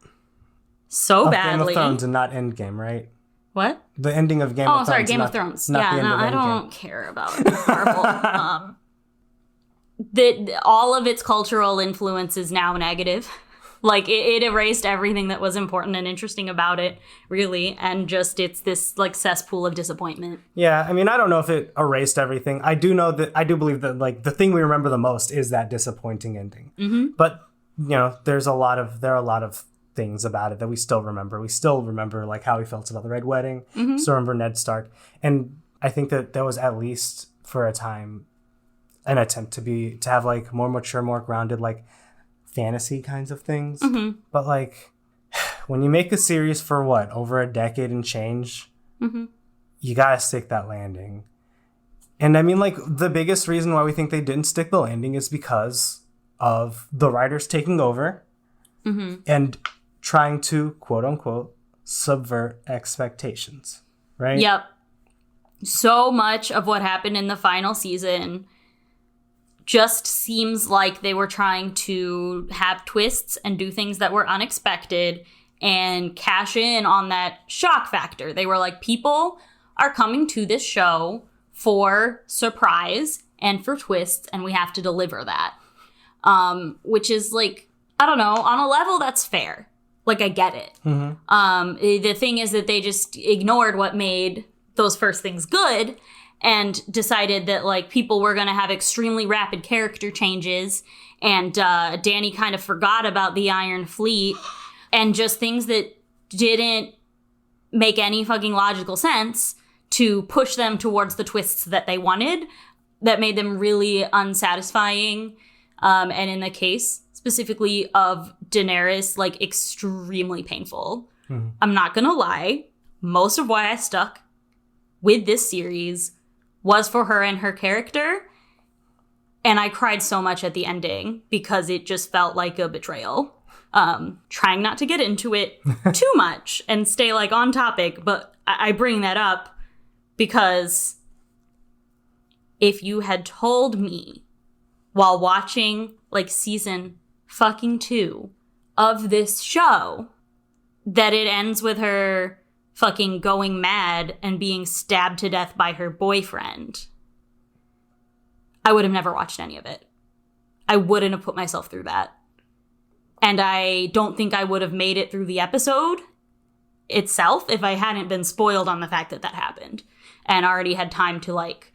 so badly. Game of Thrones and not Endgame, right? What? The ending of Game of Thrones. Oh, sorry, Game of Thrones. I don't care about Marvel. That all of its cultural influence is now negative. Like, it erased everything that was important and interesting about it, really, and just it's this, like, cesspool of disappointment. Yeah, I mean, I don't know if it erased everything. I do believe that, like, the thing we remember the most is that disappointing ending. Mm-hmm. But, you know, there are a lot of things about it that we still remember. We still remember, like, how he felt about the Red Wedding. Mm-hmm. Still remember Ned Stark. And I think that there was, at least for a time, an attempt to have, like, more mature, more grounded, like, fantasy kinds of things. Mm-hmm. But, like, when you make a series for over a decade and change, mm-hmm. you gotta stick that landing. And I mean, like, the biggest reason why we think they didn't stick the landing is because of the writers taking over mm-hmm. and trying to, quote unquote, subvert expectations, right? Yep. So much of what happened in the final season just seems like they were trying to have twists and do things that were unexpected and cash in on that shock factor. They were like, people are coming to this show for surprise and for twists, and we have to deliver that. Which is, like, I don't know, on a level that's fair. Like, I get it. Mm-hmm. The thing is that they just ignored what made those first things good and decided that, like, people were going to have extremely rapid character changes, and Dany kind of forgot about the Iron Fleet, and just things that didn't make any fucking logical sense to push them towards the twists that they wanted, that made them really unsatisfying, and in the case specifically of Daenerys, like, extremely painful. Mm-hmm. I'm not gonna lie, most of why I stuck with this series was for her and her character, and I cried so much at the ending because it just felt like a betrayal. Trying not to get into it too much and stay, like, on topic, but I bring that up because if you had told me while watching, like, season fucking 2 of this show that it ends with her fucking going mad and being stabbed to death by her boyfriend, I would have never watched any of it. I wouldn't have put myself through that. And I don't think I would have made it through the episode itself if I hadn't been spoiled on the fact that that happened and already had time to, like,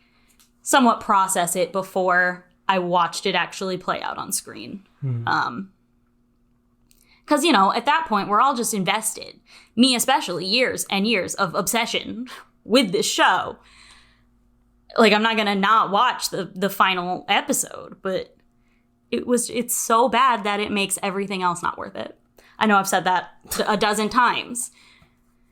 somewhat process it before I watched it actually play out on screen. Mm. 'Cause, you know, at that point, we're all just invested. Me especially, years and years of obsession with this show. Like, I'm not gonna not watch the final episode, but it's so bad that it makes everything else not worth it. I know I've said that a dozen times.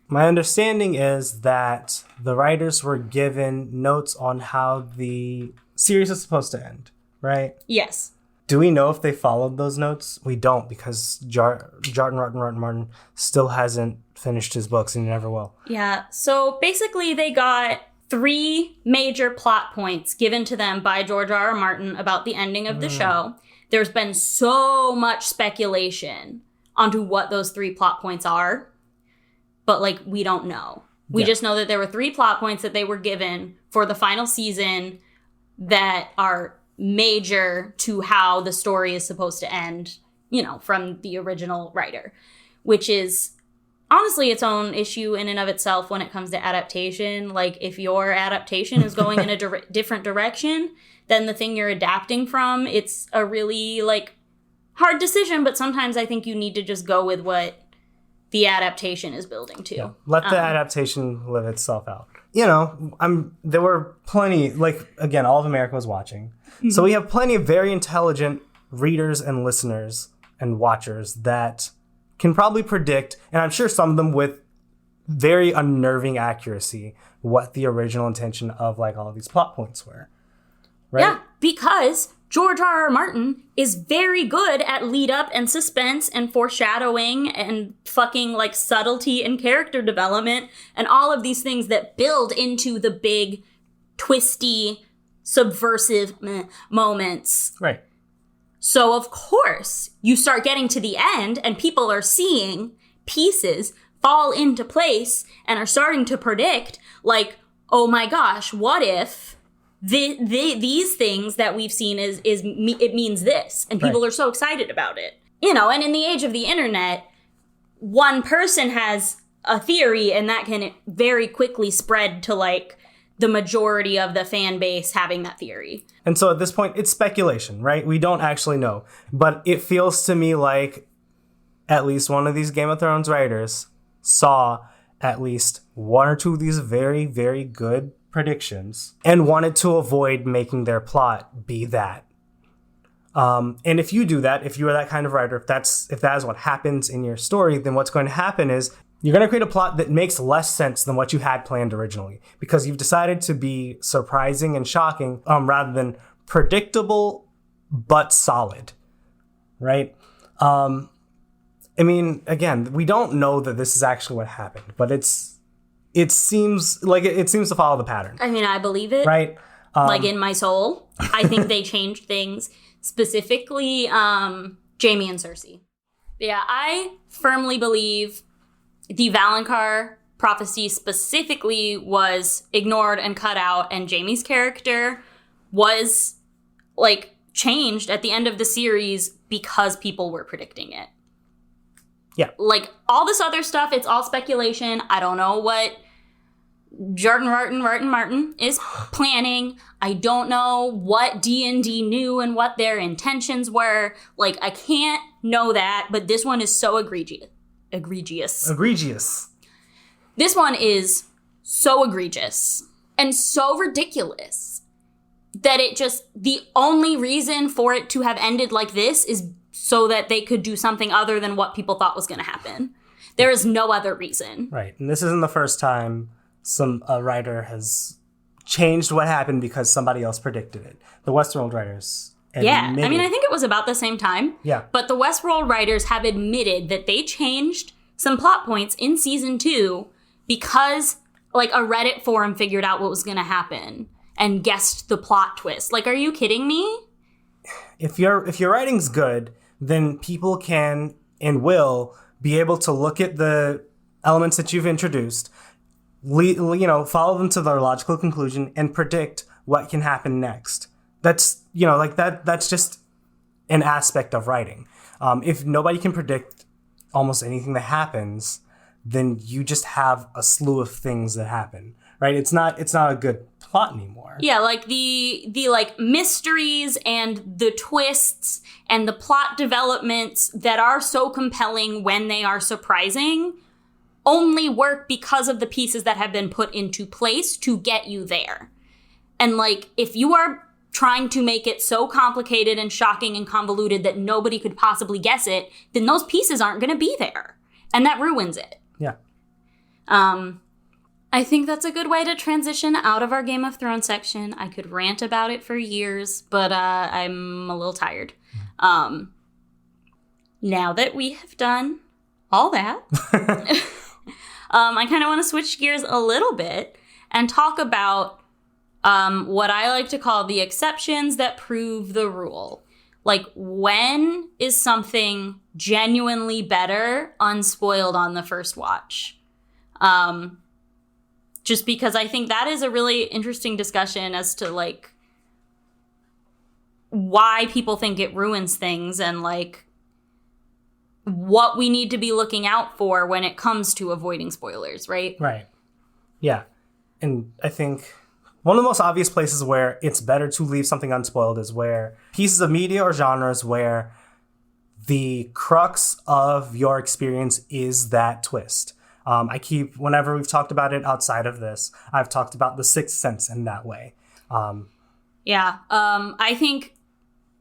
My understanding is that the writers were given notes on how the series is supposed to end, right? Yes. Do we know if they followed those notes? We don't, because Jordan Martin still hasn't finished his books, and he never will. Yeah, so basically they got 3 major plot points given to them by George R.R. Martin about the ending of the show. There's been so much speculation onto what those 3 plot points are, but, like, we don't know. We just know that there were 3 plot points that they were given for the final season that are major to how the story is supposed to end, you know, from the original writer, which is honestly its own issue in and of itself when it comes to adaptation. Like, if your adaptation is going in a different direction than the thing you're adapting from, it's a really, like, hard decision, but sometimes I think you need to just go with what the adaptation is building to. Yeah. Let the adaptation live itself out. You know, there were plenty, like, again, all of America was watching. Mm-hmm. So we have plenty of very intelligent readers and listeners and watchers that can probably predict, and I'm sure some of them with very unnerving accuracy, what the original intention of, like, all of these plot points were. Right? Yeah, because George R.R. Martin is very good at lead up and suspense and foreshadowing and fucking, like, subtlety and character development and all of these things that build into the big, twisty, subversive moments. Right. So, of course, you start getting to the end and people are seeing pieces fall into place and are starting to predict, like, oh my gosh, what if these things that we've seen it means this, and people are so excited about it. and in the age of the internet, one person has a theory and that can very quickly spread to like the majority of the fan base having that theory. And so at this point, it's speculation, right? We don't actually know. But it feels to me like at least one of these Game of Thrones writers saw at least one or two of these very, very good predictions and wanted to avoid making their plot be that. And if you do that, if you are that kind of writer, if that is what happens in your story, then what's going to happen is you're going to create a plot that makes less sense than what you had planned originally because you've decided to be surprising and shocking rather than predictable but solid, right? I mean, again, we don't know that this is actually what happened, but it seems to follow the pattern. I mean, I believe it. Right? Like in my soul. I think they changed things. Specifically, Jaime and Cersei. Yeah, I firmly believe the Valonqar prophecy specifically was ignored and cut out, and Jaime's character was, like, changed at the end of the series because people were predicting it. Yeah. Like, all this other stuff, it's all speculation. I don't know what Jordan Martin is planning. I don't know what D&D knew and what their intentions were. Like, I can't know that, but this one is so egregious. This one is so egregious and so ridiculous that the only reason for it to have ended like this is so that they could do something other than what people thought was going to happen. There is no other reason. Right. And this isn't the first time a writer has changed what happened because somebody else predicted it. The Westworld writers admitted. I mean, I think it was about the same time. Yeah. But the Westworld writers have admitted that they changed some plot points in season 2 because, like, a Reddit forum figured out what was going to happen and guessed the plot twist. Like, are you kidding me? If your writing's good, then people can and will be able to look at the elements that you've introduced, follow them to their logical conclusion and predict what can happen next. That's, that's just an aspect of writing. If nobody can predict almost anything that happens, then you just have a slew of things that happen, right? It's not a good plot anymore. Yeah, like the like mysteries and the twists and the plot developments that are so compelling when they are surprising only work because of the pieces that have been put into place to get you there. And like, if you are trying to make it so complicated and shocking and convoluted that nobody could possibly guess it, then those pieces aren't going to be there. And that ruins it. Yeah. I think that's a good way to transition out of our Game of Thrones section. I could rant about it for years, but I'm a little tired. Now that we have done all that, I kind of want to switch gears a little bit and talk about what I like to call the exceptions that prove the rule. Like, when is something genuinely better unspoiled on the first watch? Just because I think that is a really interesting discussion as to, like, why people think it ruins things and, like, what we need to be looking out for when it comes to avoiding spoilers, right? Right. Yeah. And I think one of the most obvious places where it's better to leave something unspoiled is where pieces of media or genres where the crux of your experience is that twist. Whenever we've talked about it outside of this, I've talked about The Sixth Sense in that way. I think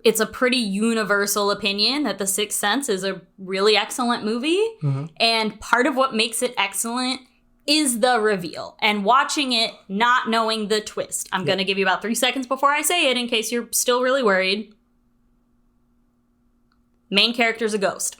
it's a pretty universal opinion that The Sixth Sense is a really excellent movie. Mm-hmm. And part of what makes it excellent is the reveal and watching it, not knowing the twist. I'm going to give you about 3 seconds before I say it in case you're still really worried. Main character's a ghost.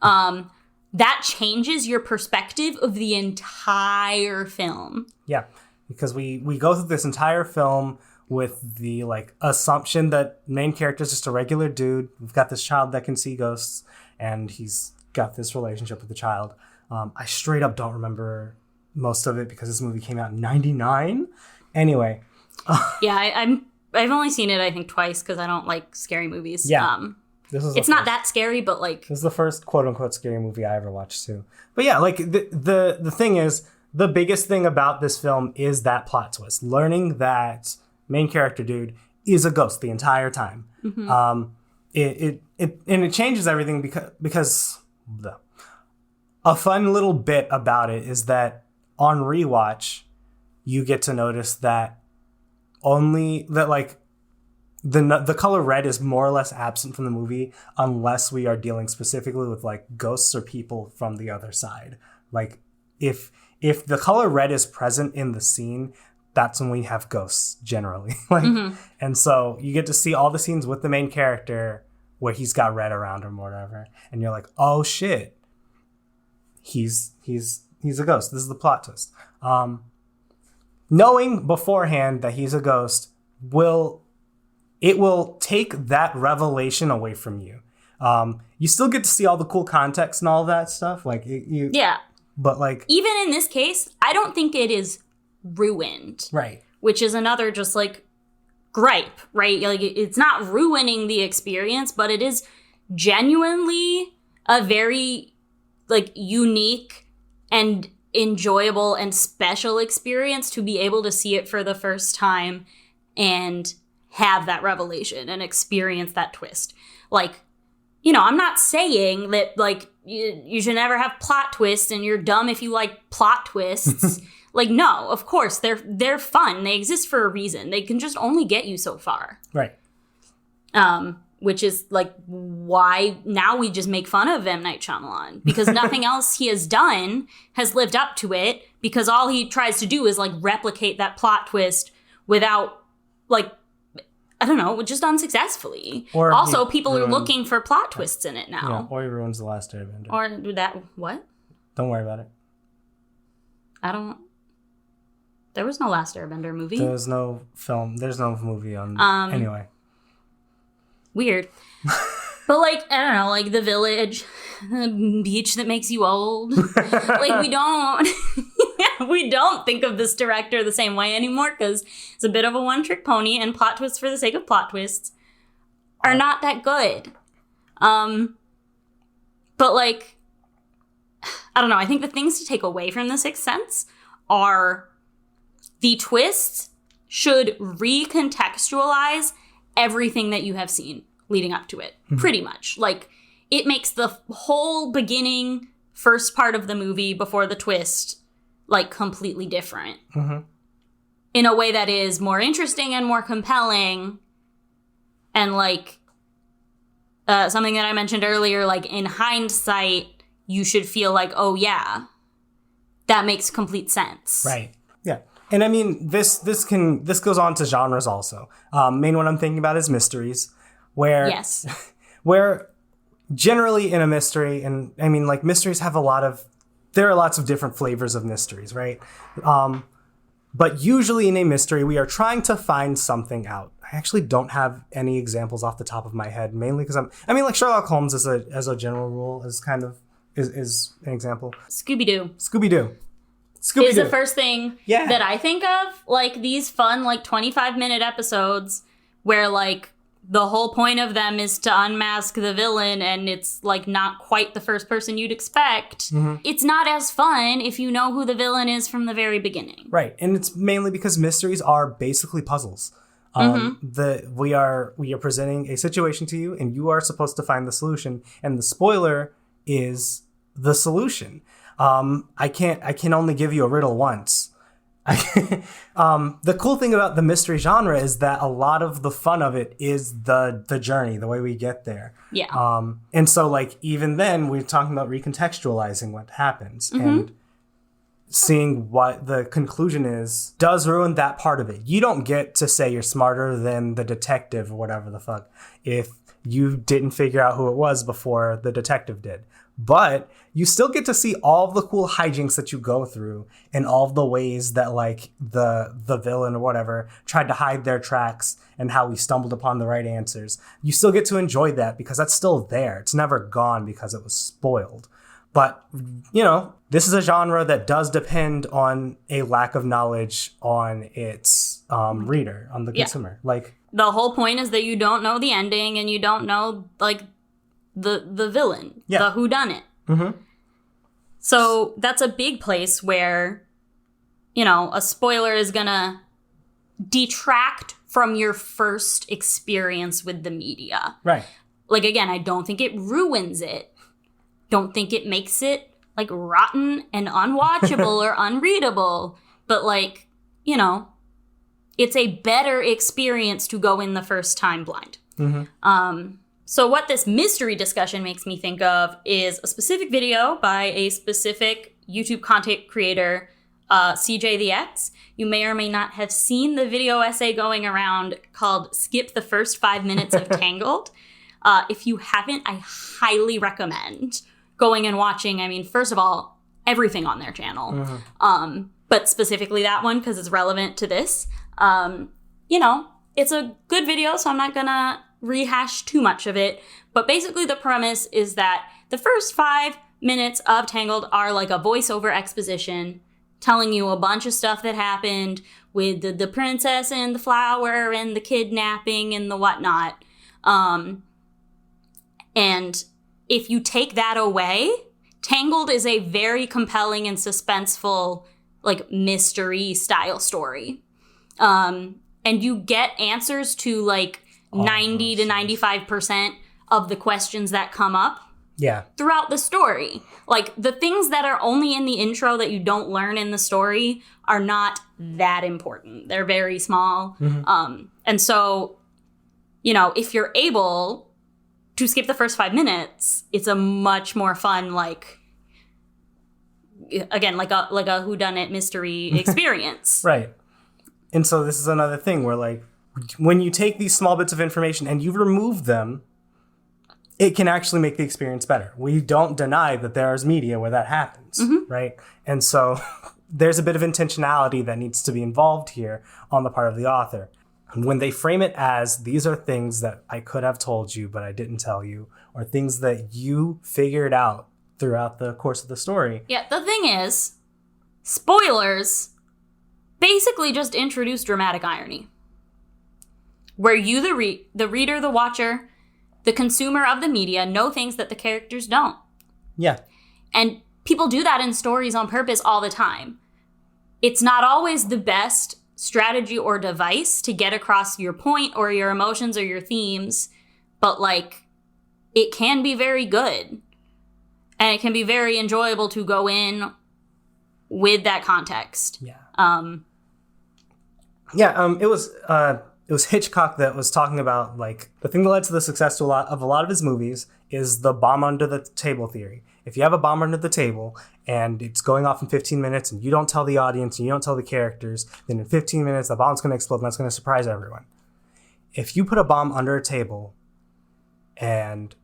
That changes your perspective of the entire film. Yeah, because we go through this entire film with the assumption that main character is just a regular dude. We've got this child that can see ghosts, and he's got this relationship with the child. I straight up don't remember most of it because this movie came out in 1999. Anyway. I've only seen it, I think, twice because I don't like scary movies. Yeah. it's not that scary, but like this is the first quote unquote scary movie I ever watched too. But yeah, like the thing is, the biggest thing about this film is that plot twist. Learning that main character dude is a ghost the entire time. It changes everything because a fun little bit about it is that on rewatch, you get to notice that the color red is more or less absent from the movie unless we are dealing specifically with like ghosts or people from the other side. Like if the color red is present in the scene, that's when we have ghosts generally. And so you get to see all the scenes with the main character where he's got red around him or whatever, and you're like, oh shit, he's a ghost. This is the plot twist. Knowing beforehand that he's a ghost will take that revelation away from you. You still get to see all the cool context and all that stuff. Like yeah. But like even in this case, I don't think it is ruined. Right. Which is another just like gripe, right? Like it's not ruining the experience, but it is genuinely a very like unique and enjoyable and special experience to be able to see it for the first time and have that revelation and experience that twist. Like, you know, I'm not saying that like you should never have plot twists and you're dumb if you like plot twists. Like, no, of course, they're fun. They exist for a reason. They can just only get you so far. Right. Which is like why now we just make fun of M. Night Shyamalan, because nothing else he has done has lived up to it, because all he tries to do is like replicate that plot twist without like, I don't know, just unsuccessfully. Or also, people are looking for plot twists in it now. Yeah, or he ruins The Last Airbender. Or that, what? Don't worry about it. There was no Last Airbender movie. There's no film. There's no movie on. Anyway. Weird. But like, I don't know, like The Village, the beach that makes you old. Like we don't think of this director the same way anymore, because it's a bit of a one-trick pony, and plot twists for the sake of plot twists are not that good. But like, I don't know, I think the things to take away from The Sixth Sense are the twists should recontextualize everything that you have seen leading up to it, pretty much. Like, it makes the whole beginning, first part of the movie before the twist, like, completely different. In a way that is more interesting and more compelling. And, like, something that I mentioned earlier, like, in hindsight, you should feel like, oh, yeah, that makes complete sense. Right. Yeah. And I mean, this goes on to genres also. Main one I'm thinking about is mysteries, where where generally in a mystery, and I mean, like, mysteries have there are lots of different flavors of mysteries, right? But usually in a mystery, we are trying to find something out. I actually don't have any examples off the top of my head, mainly because like Sherlock Holmes as a general rule is an example. Scooby-Doo is the first thing that I think of, like, these fun, like, 25-minute episodes where, like, the whole point of them is to unmask the villain, and it's, like, not quite the first person you'd expect. It's not as fun if you know who the villain is from the very beginning. Right, and it's mainly because mysteries are basically puzzles. We are presenting a situation to you, and you are supposed to find the solution, and the spoiler is the solution. I can only give you a riddle once. The cool thing about the mystery genre is that a lot of the fun of it is the journey, the way we get there. Yeah. And so, like, even then we're talking about recontextualizing what happens and seeing what the conclusion is does ruin that part of it. You don't get to say you're smarter than the detective or whatever the fuck if you didn't figure out who it was before the detective did. But you still get to see all of the cool hijinks that you go through and all of the ways that, like, the villain or whatever tried to hide their tracks and how we stumbled upon the right answers. You still get to enjoy that because that's still there. It's never gone because it was spoiled. But, you know, this is a genre that does depend on a lack of knowledge on its reader, on the consumer. Like, the whole point is that you don't know the ending and you don't know, like, the villain, Yeah. the whodunit. Mm-hmm. So that's a big place where, you know, a spoiler is gonna detract from your first experience with the media. Right. Like, again, I don't think it ruins it. Don't think it makes it, like, rotten and unwatchable or unreadable. But, like, you know, it's a better experience to go in the first time blind. Mm-hmm. So what this mystery discussion makes me think of is a specific video by a specific YouTube content creator, CJ the X. You may or may not have seen the video essay going around called Skip the First 5 Minutes of Tangled. If you haven't, I highly recommend going and watching, I mean, first of all, everything on their channel. Mm-hmm. But specifically that one because it's relevant to this. You know, it's a good video, so I'm not going to rehash too much of it. But basically the premise is that the first 5 minutes of Tangled are like a voiceover exposition telling you a bunch of stuff that happened with the princess and the flower and the kidnapping and the whatnot. And if you take that away, Tangled is a very compelling and suspenseful, like, mystery style story. And you get answers to, like, 90 to 95% of the questions that come up throughout the story. Like, the things that are only in the intro that you don't learn in the story are not that important. They're very small. Mm-hmm. And so, you know, if you're able to skip the first 5 minutes, it's a much more fun, like, again, like a whodunit mystery experience. Right. And so this is another thing where, like, when you take these small bits of information and you remove them, it can actually make the experience better. We don't deny that there is media where that happens, mm-hmm. right? And so there's a bit of intentionality that needs to be involved here on the part of the author. When they frame it as, these are things that I could have told you, but I didn't tell you, or things that you figured out throughout the course of the story. Yeah, the thing is, spoilers basically just introduce dramatic irony. Where you, the reader, the watcher, the consumer of the media, know things that the characters don't. Yeah. And people do that in stories on purpose all the time. It's not always the best strategy or device to get across your point or your emotions or your themes, but, like, it can be very good. And it can be very enjoyable to go in with that context. Yeah. It was Hitchcock that was talking about, like, the thing that led to the success to a lot of his movies is the bomb under the table theory. If you have a bomb under the table and it's going off in 15 minutes and you don't tell the audience and you don't tell the characters, then in 15 minutes the bomb's going to explode and that's going to surprise everyone. If you put a bomb under a table and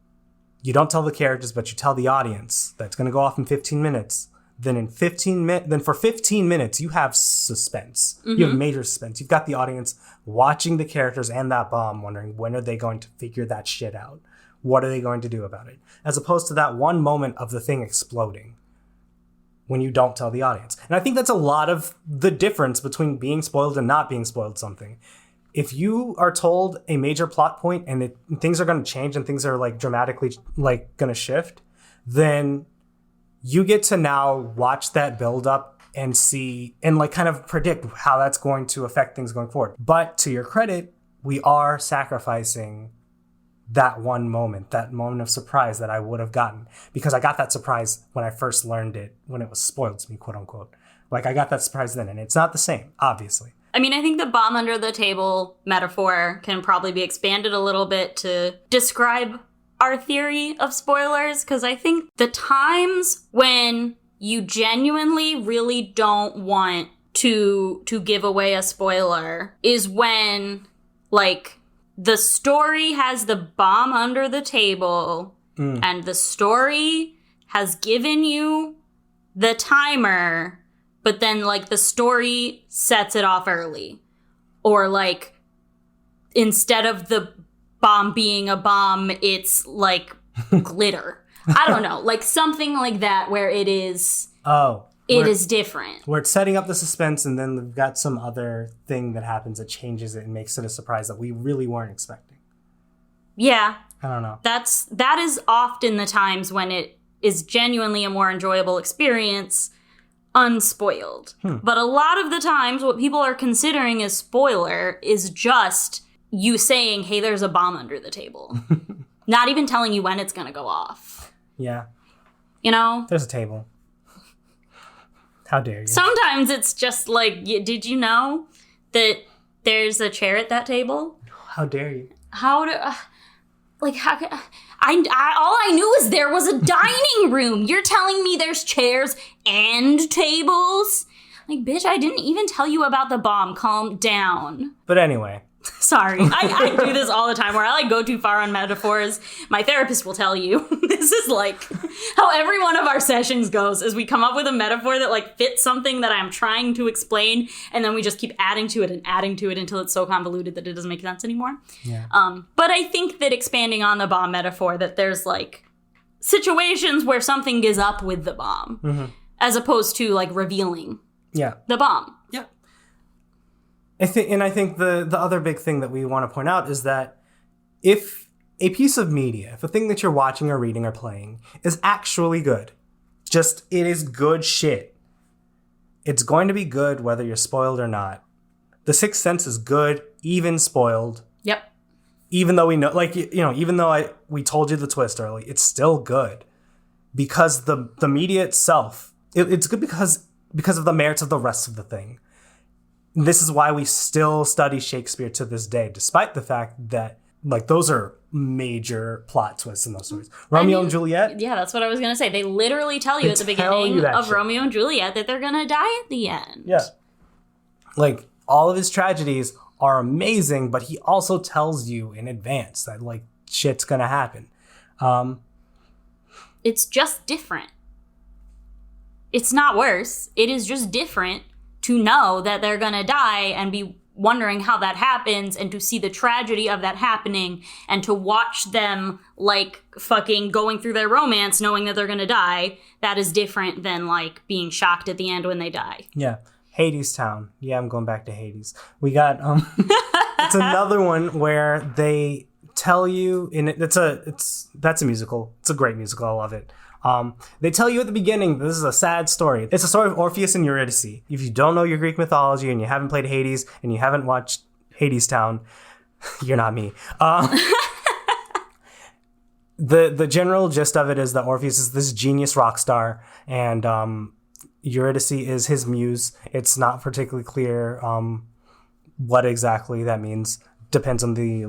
you don't tell the characters but you tell the audience that it's going to go off in 15 minutes, then for 15 minutes you have suspense. Mm-hmm. You have major suspense. You've got the audience watching the characters and that bomb wondering, when are they going to figure that shit out? What are they going to do about it? As opposed to that one moment of the thing exploding when you don't tell the audience. And I think that's a lot of the difference between being spoiled and not being spoiled something. If you are told a major plot point and things are going to change and things are, like, dramatically, like, going to shift, then you get to now watch that build up and see and, like, kind of predict how that's going to affect things going forward. But to your credit, we are sacrificing that moment of surprise that I would have gotten, because I got that surprise when I first learned it, when it was spoiled to me, quote unquote. Like, I got that surprise then, and it's not the same, obviously. I mean, I think the bomb under the table metaphor can probably be expanded a little bit to describe our theory of spoilers, because I think the times when you genuinely really don't want to give away a spoiler is when, like, the story has the bomb under the table and the story has given you the timer, but then, like, the story sets it off early. Or, like, instead of the bomb being a bomb, it's, like, glitter. I don't know. Like, something like that where it is... It is different. Where it's setting up the suspense and then we've got some other thing that happens that changes it and makes it a surprise that we really weren't expecting. Yeah. I don't know. That is often the times when it is genuinely a more enjoyable experience unspoiled. But a lot of the times what people are considering as spoiler is just you saying, hey, there's a bomb under the table. Not even telling you when it's going to go off. Yeah. You know? There's a table. How dare you? Sometimes it's just like, did you know that there's a chair at that table? How dare you? All I knew is there was a dining room. You're telling me there's chairs and tables? Like, bitch, I didn't even tell you about the bomb. Calm down. But anyway. Sorry. I do this all the time where I go too far on metaphors. My therapist will tell you. This is like how every one of our sessions goes, is we come up with a metaphor that fits something that I'm trying to explain, and then we just keep adding to it until it's so convoluted that it doesn't make sense anymore. Yeah. But I think that expanding on the bomb metaphor, that there's situations where something is up with the bomb, as opposed to revealing the bomb. Yeah. I think the other big thing that we want to point out is that if a piece of media, if a thing that you're watching or reading or playing is actually good, it is good shit, it's going to be good whether you're spoiled or not. The Sixth Sense is good, even spoiled. Yep. Even though we know, even though we told you the twist early, it's still good because the media itself, it's good because of the merits of the rest of the thing. This is why we still study Shakespeare to this day, despite the fact that those are major plot twists in those stories. Romeo and Juliet. Yeah, that's what I was going to say. They literally tell you at the beginning of Romeo and Juliet that they're going to die at the end. Yeah. All of his tragedies are amazing, but he also tells you in advance that shit's going to happen. It's just different. It's not worse. It is just different to know that they're gonna die and be wondering how that happens, and to see the tragedy of that happening, and to watch them fucking going through their romance knowing that they're gonna die. That is different than being shocked at the end when they die. Yeah. Hades Town. Yeah, I'm going back to Hades. We got it's another one where they tell you that's a musical. It's a great musical. I love it. They tell you at the beginning, this is a sad story. It's a story of Orpheus and Eurydice. If you don't know your Greek mythology and you haven't played Hades and you haven't watched Hades Town, you're not me. The general gist of it is that Orpheus is this genius rock star, and Eurydice is his muse. It's not particularly clear what exactly that means. Depends on the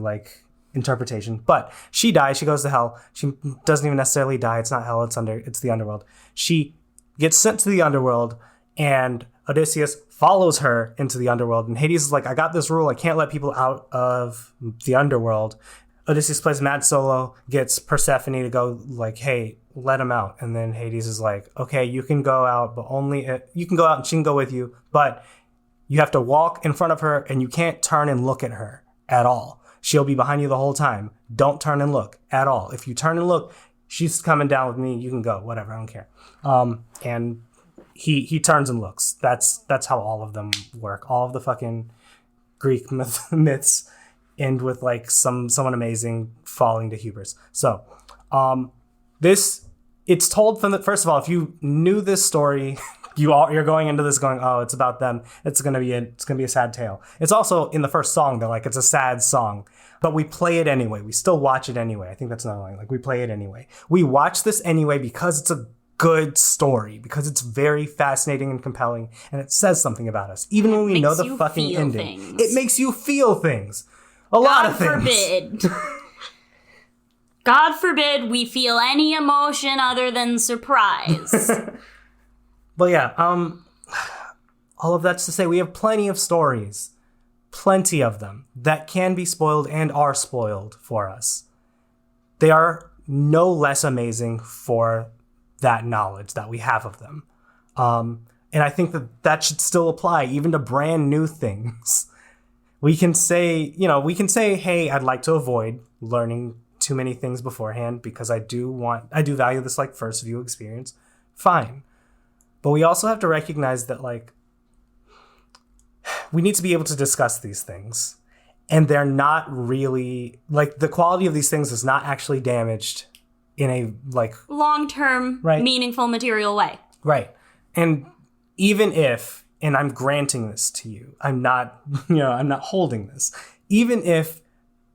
interpretation, but she dies. She goes to hell. She doesn't even necessarily die. It's not hell. It's the underworld. She gets sent to the underworld, and Odysseus follows her into the underworld. And Hades is like, I got this rule. I can't let people out of the underworld. Odysseus plays mad solo, gets Persephone to go hey, let him out. And then Hades is like, okay, you can go out, but you can go out and she can go with you, but you have to walk in front of her and you can't turn and look at her at all. She'll be behind you the whole time. Don't turn and look at all. If you turn and look, she's coming down with me. You can go, whatever. I don't care. And he turns and looks. That's how all of them work. All of the fucking Greek myths end with someone amazing falling to hubris. So it's told from first of all, if you knew this story, you're going into this going, oh, it's about them. It's gonna be a sad tale. It's also in the first song. They're it's a sad song, but we play it anyway. We still watch it anyway. I think that's another line. We play it anyway. We watch this anyway because it's a good story, because it's very fascinating and compelling, and it says something about us, even when we know the fucking ending. Things. It makes you feel things. A lot of things. God forbid we feel any emotion other than surprise. But yeah, all of that's to say we have plenty of stories, plenty of them, that can be spoiled and are spoiled for us. They are no less amazing for that knowledge that we have of them. And I think that should still apply even to brand new things. We can say, hey, I'd like to avoid learning too many things beforehand because I do value this first view experience. Fine. But we also have to recognize that we need to be able to discuss these things. and they're not really, like, the quality of these things is not actually damaged in a, like, long-term, meaningful, material way. Right. And even if, and I'm granting this to you, I'm not holding this, even if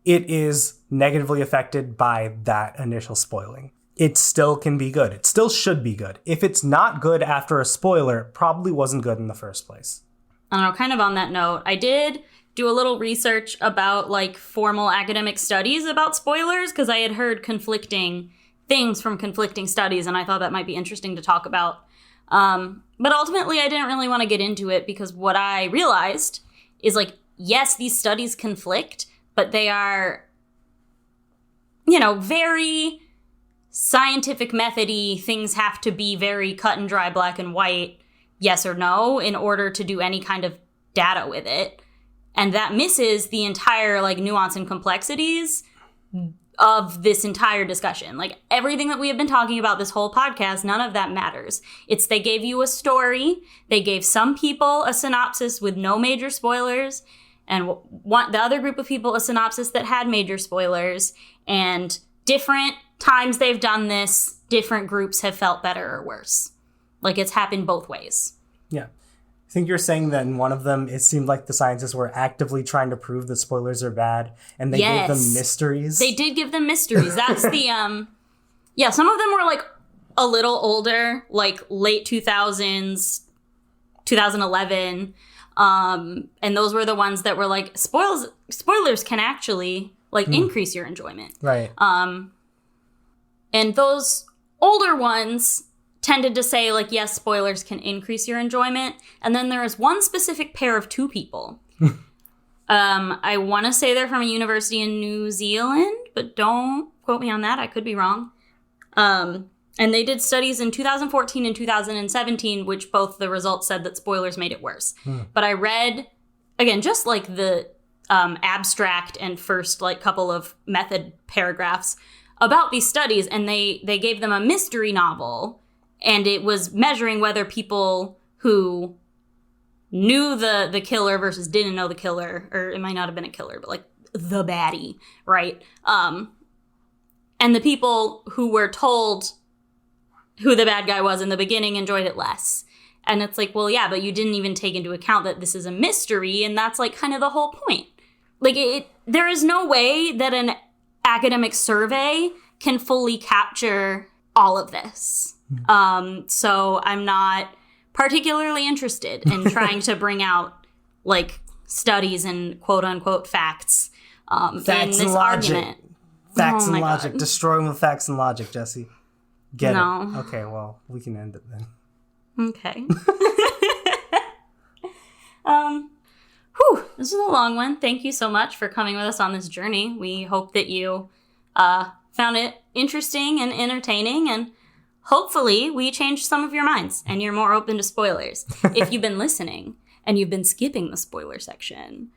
it is negatively affected by that initial spoiling, it still can be good. It still should be good. If it's not good after a spoiler, it probably wasn't good in the first place. I don't know, kind of on that note, I did do a little research about, like, formal academic studies about spoilers, because I had heard conflicting things from conflicting studies, and I thought that might be interesting to talk about. But ultimately, I didn't really want to get into it, because what I realized is, like, yes, these studies conflict, but they are, very scientific method-y. Things have to be very cut and dry, black and white, yes or no, in order to do any kind of data with it. And that misses the entire, like, nuance and complexities of this entire discussion. Like, everything that we have been talking about this whole podcast, none of that matters. It's they gave you a story, they gave some people a synopsis with no major spoilers, and the other group of people a synopsis that had major spoilers, and different times they've done this, different groups have felt better or worse. Like, it's happened both ways. Yeah. I think you're saying that in one of them, it seemed like the scientists were actively trying to prove that spoilers are bad, and they gave them mysteries. They did give them mysteries. That's the, some of them were, like, a little older, like, late 2000s, 2011, and those were the ones that were, like, spoilers can actually, like, increase your enjoyment. Right. And those older ones tended to say, like, yes, spoilers can increase your enjoyment. And then there is one specific pair of two people. I want to say they're from a university in New Zealand, but don't quote me on that. I could be wrong. And they did studies in 2014 and 2017, which both the results said that spoilers made it worse. But I read, again, just like the abstract and first, like, couple of method paragraphs about these studies, and they gave them a mystery novel. And it was measuring whether people who knew the killer versus didn't know the killer, or it might not have been a killer, but, like, the baddie, right? And the people who were told who the bad guy was in the beginning enjoyed it less. And it's like, well, yeah, but you didn't even take into account that this is a mystery, and that's, like, kind of the whole point. Like, there is no way that an academic survey can fully capture all of this. So I'm not particularly interested in trying to bring out, like, studies and quote unquote facts Facts in this and logic. argument. Facts and my logic. God. Destroy them with facts and logic, Jesse. Get No. it. Okay, well, we can end it then. Okay. This is a long one. Thank you so much for coming with us on this journey. We hope that you found it interesting and entertaining, and hopefully we changed some of your minds and you're more open to spoilers. If you've been listening and you've been skipping the spoiler section,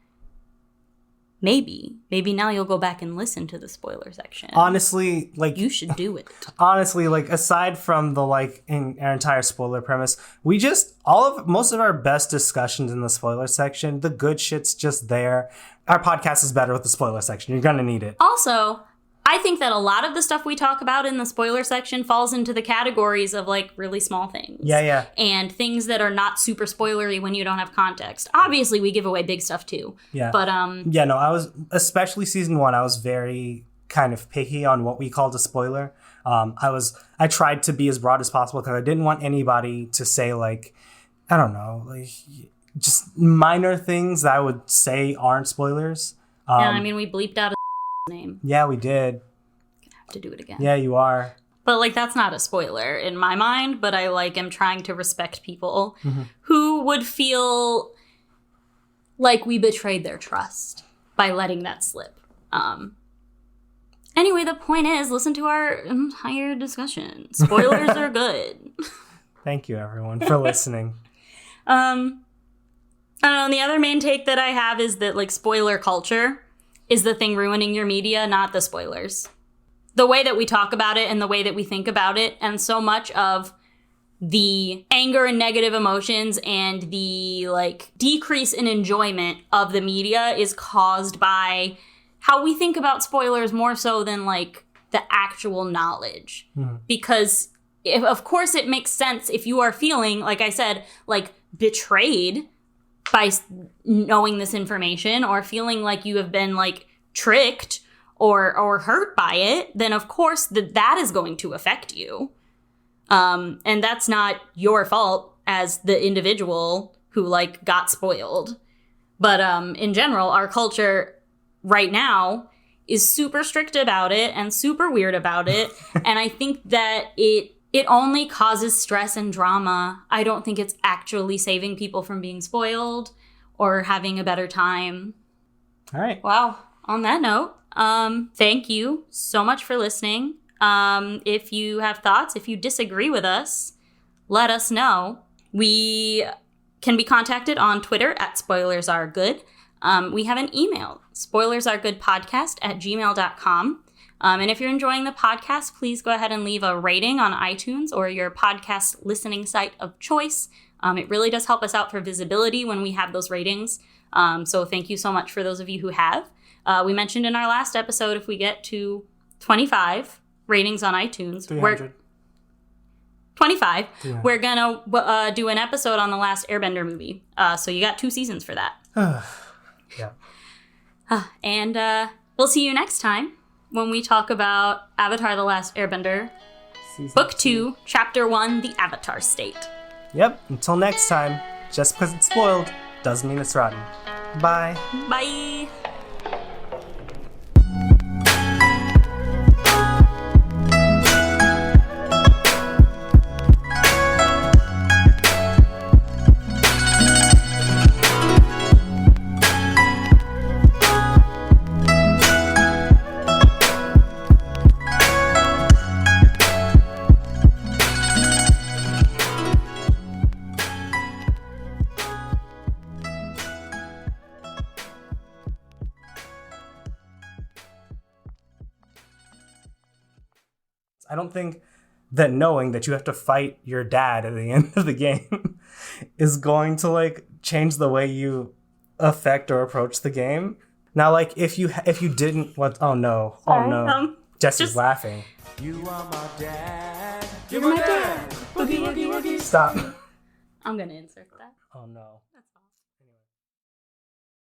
maybe now you'll go back and listen to the spoiler section. Honestly, like, you should do it. Honestly, like, aside from the, like, in our entire spoiler premise, most of our best discussions in the spoiler section, the good shit's just there. Our podcast is better with the spoiler section. You're gonna need it. Also, I think that a lot of the stuff we talk about in the spoiler section falls into the categories of, like, really small things. Yeah. And things that are not super spoilery when you don't have context. Obviously, we give away big stuff too. Yeah. But, yeah, no, I was, especially season 1, I was very kind of picky on what we called a spoiler. I tried to be as broad as possible because I didn't want anybody to say, like, I don't know, like, just minor things that I would say aren't spoilers. yeah, I mean, we bleeped out a name. Yeah, we did. Gonna have to do it again. Yeah, you are. But, like, that's not a spoiler in my mind, but I, like, am trying to respect people who would feel like we betrayed their trust by letting that slip. Anyway, the point is, listen to our entire discussion. Spoilers are good. Thank you, everyone, for listening. I don't know, the other main take that I have is that, like, spoiler culture is the thing ruining your media, not the spoilers. The way that we talk about it and the way that we think about it, and so much of the anger and negative emotions and the like decrease in enjoyment of the media is caused by how we think about spoilers more so than like the actual knowledge. Because of course it makes sense if you are feeling, like I said, like betrayed by knowing this information or feeling like you have been like tricked or hurt by it, then of course that is going to affect you. And that's not your fault as the individual who like got spoiled. But in general, our culture right now is super strict about it and super weird about it. And I think that it only causes stress and drama. I don't think it's actually saving people from being spoiled or having a better time. All right. Wow. On that note, thank you so much for listening. If you have thoughts, if you disagree with us, let us know. We can be contacted on Twitter at spoilersaregood. We have an email, spoilersaregoodpodcast@gmail.com. And if you're enjoying the podcast, please go ahead and leave a rating on iTunes or your podcast listening site of choice. It really does help us out for visibility when we have those ratings. So thank you so much for those of you who have. We mentioned in our last episode, if we get to 25 ratings on iTunes, 300. 25, we're going to do an episode on the Last Airbender movie. So you got 2 seasons for that. Yeah. And we'll see you next time when we talk about Avatar: The Last Airbender, Season Book 2, Chapter 1, The Avatar State. Yep. Until next time, just because it's spoiled doesn't mean it's rotten. Bye. Bye. I don't think that knowing that you have to fight your dad at the end of the game is going to like change the way you affect or approach the game. Now, like if you didn't, what? Oh no! Sorry, Oh no! Jesse's just laughing. You are my dad. You're my dad. Boogie, woogie, woogie. Stop. I'm gonna insert that. Oh no.